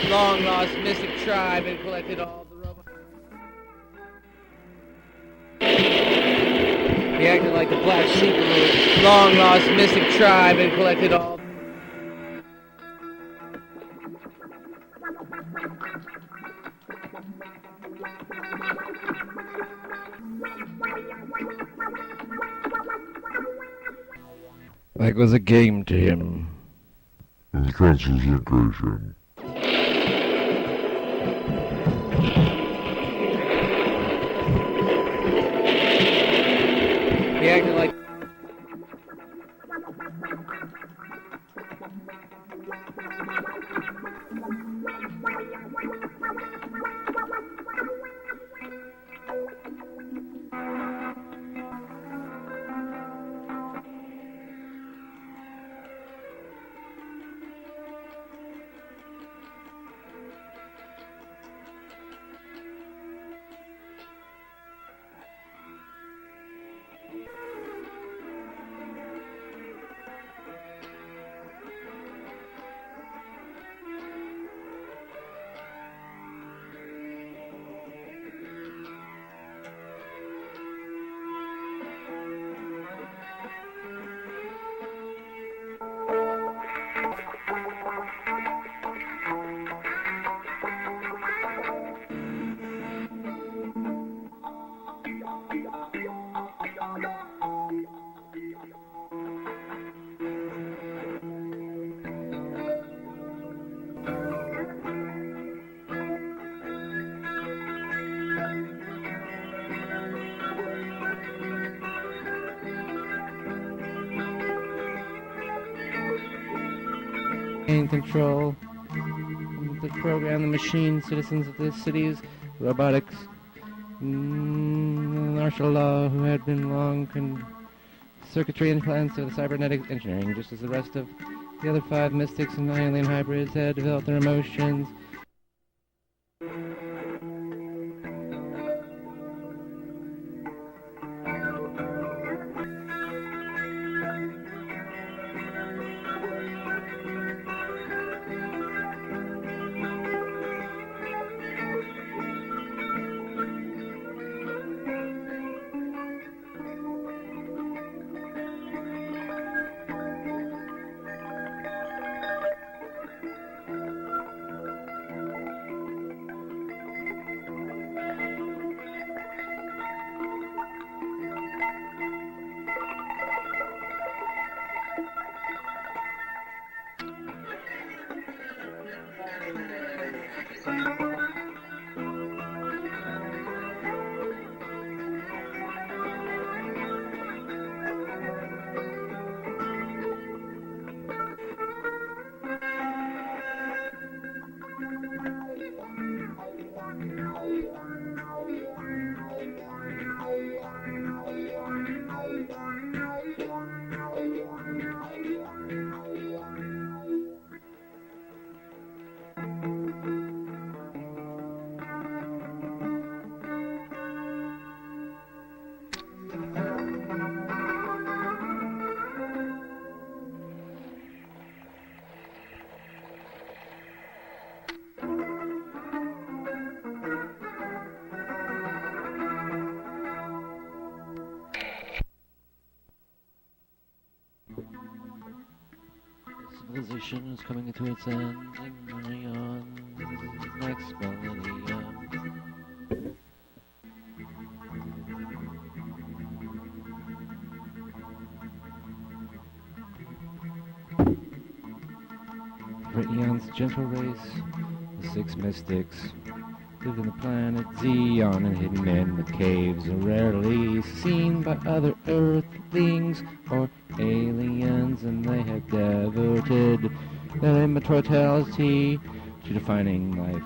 Long lost mystic tribe and collected all the robots. He acted like the black sheep of the long lost mystic tribe and collected all. Like it was a game to him. Concentration. He acted like. In control, the program, the machine, citizens of the cities, robotics, martial law, who had been long circuitry implants of the cybernetic engineering, just as the rest of the other 5 mystics and alien hybrids had developed their emotions. civilization is coming to its end in Zeon's next millennium. For Eon's gentle race, the six mystics lived on the planet Zeon and hidden in the caves are rarely seen by other earthlings or aliens, and they have devoted their immortality to defining life.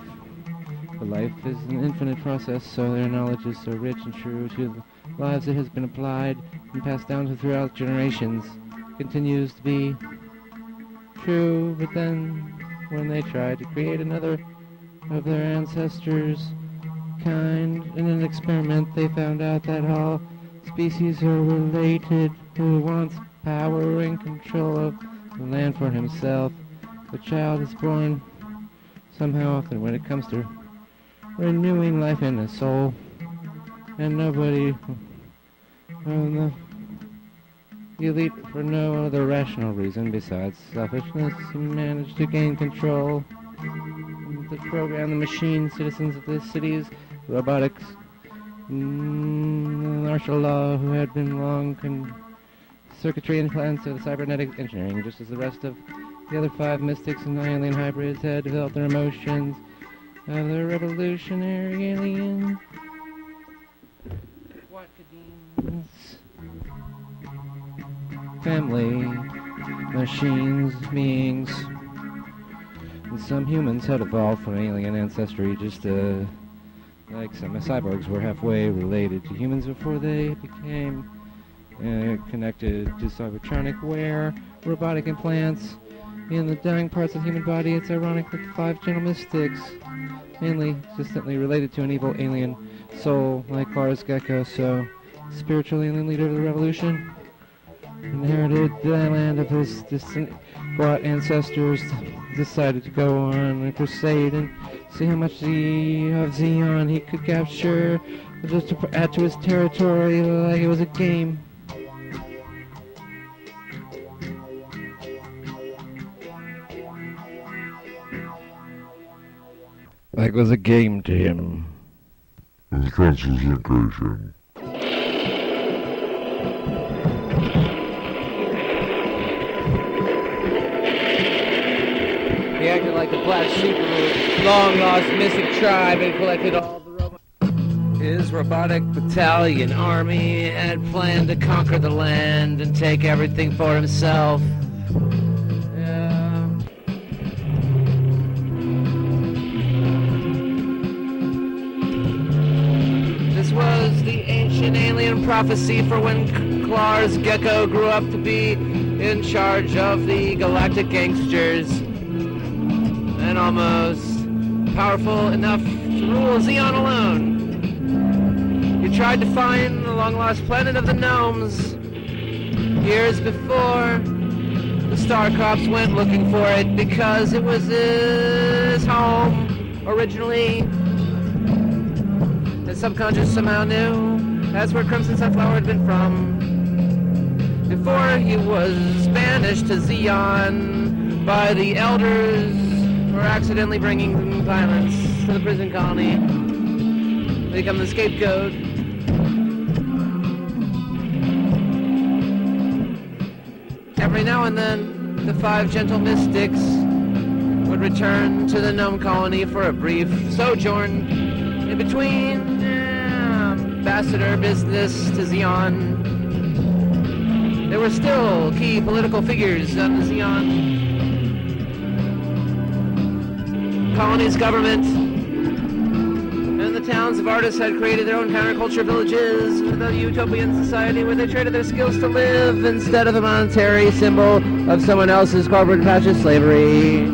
But life is an infinite process, so their knowledge is so rich and true to the lives it has been applied and passed down throughout generations. Continues to be true, but then when they tried to create another of their ancestors' kind in an experiment, they found out that all species are related. Who wants power and control of the land for himself? The child is born somehow often when it comes to renewing life in a soul, and nobody the elite, for no other rational reason besides selfishness, managed to gain control to program the machine citizens of the cities, robotics, martial law, who had been long circuitry and plans of cybernetic engineering, just as the rest of the other five mystics and alien hybrids had developed their emotions of the revolutionary alien family, machines, beings. And some humans had evolved from alien ancestry, just like some cyborgs were halfway related to humans before they became connected to cybertronic wear, robotic implants in the dying parts of the human body. It's ironic that the five gentle mystics, mainly distantly related to an evil alien soul like Lars Gecko, so spiritual alien leader of the revolution, inherited the land of his distant Guat ancestors, decided to go on a crusade and see how much of Zeon he could capture, just to add to his territory like it was a game. Like it was a game to him. His concentration. He acted like the black sheep of a long-lost mystic tribe and collected all the robots. His robotic battalion army had planned to conquer the land and take everything for himself. This was the ancient alien prophecy for when Lars Gecko grew up to be in charge of the galactic gangsters, and almost powerful enough to rule Zeon alone. He tried to find the long-lost planet of the gnomes. Years before, the Star Cops went looking for it because it was his home originally. His subconscious somehow knew that's where Crimson Sunflower had been from. Before he was banished to Zeon by the elders for accidentally bringing violence to the prison colony, become the scapegoat. Every now and then, the five gentle mystics would return to the gnome colony for a brief sojourn in between ambassador business to Zeon. There were still key political figures of the Zeon colony's government, and the towns of artists had created their own counterculture villages with a utopian society where they traded their skills to live instead of a monetary symbol of someone else's corporate fascist slavery.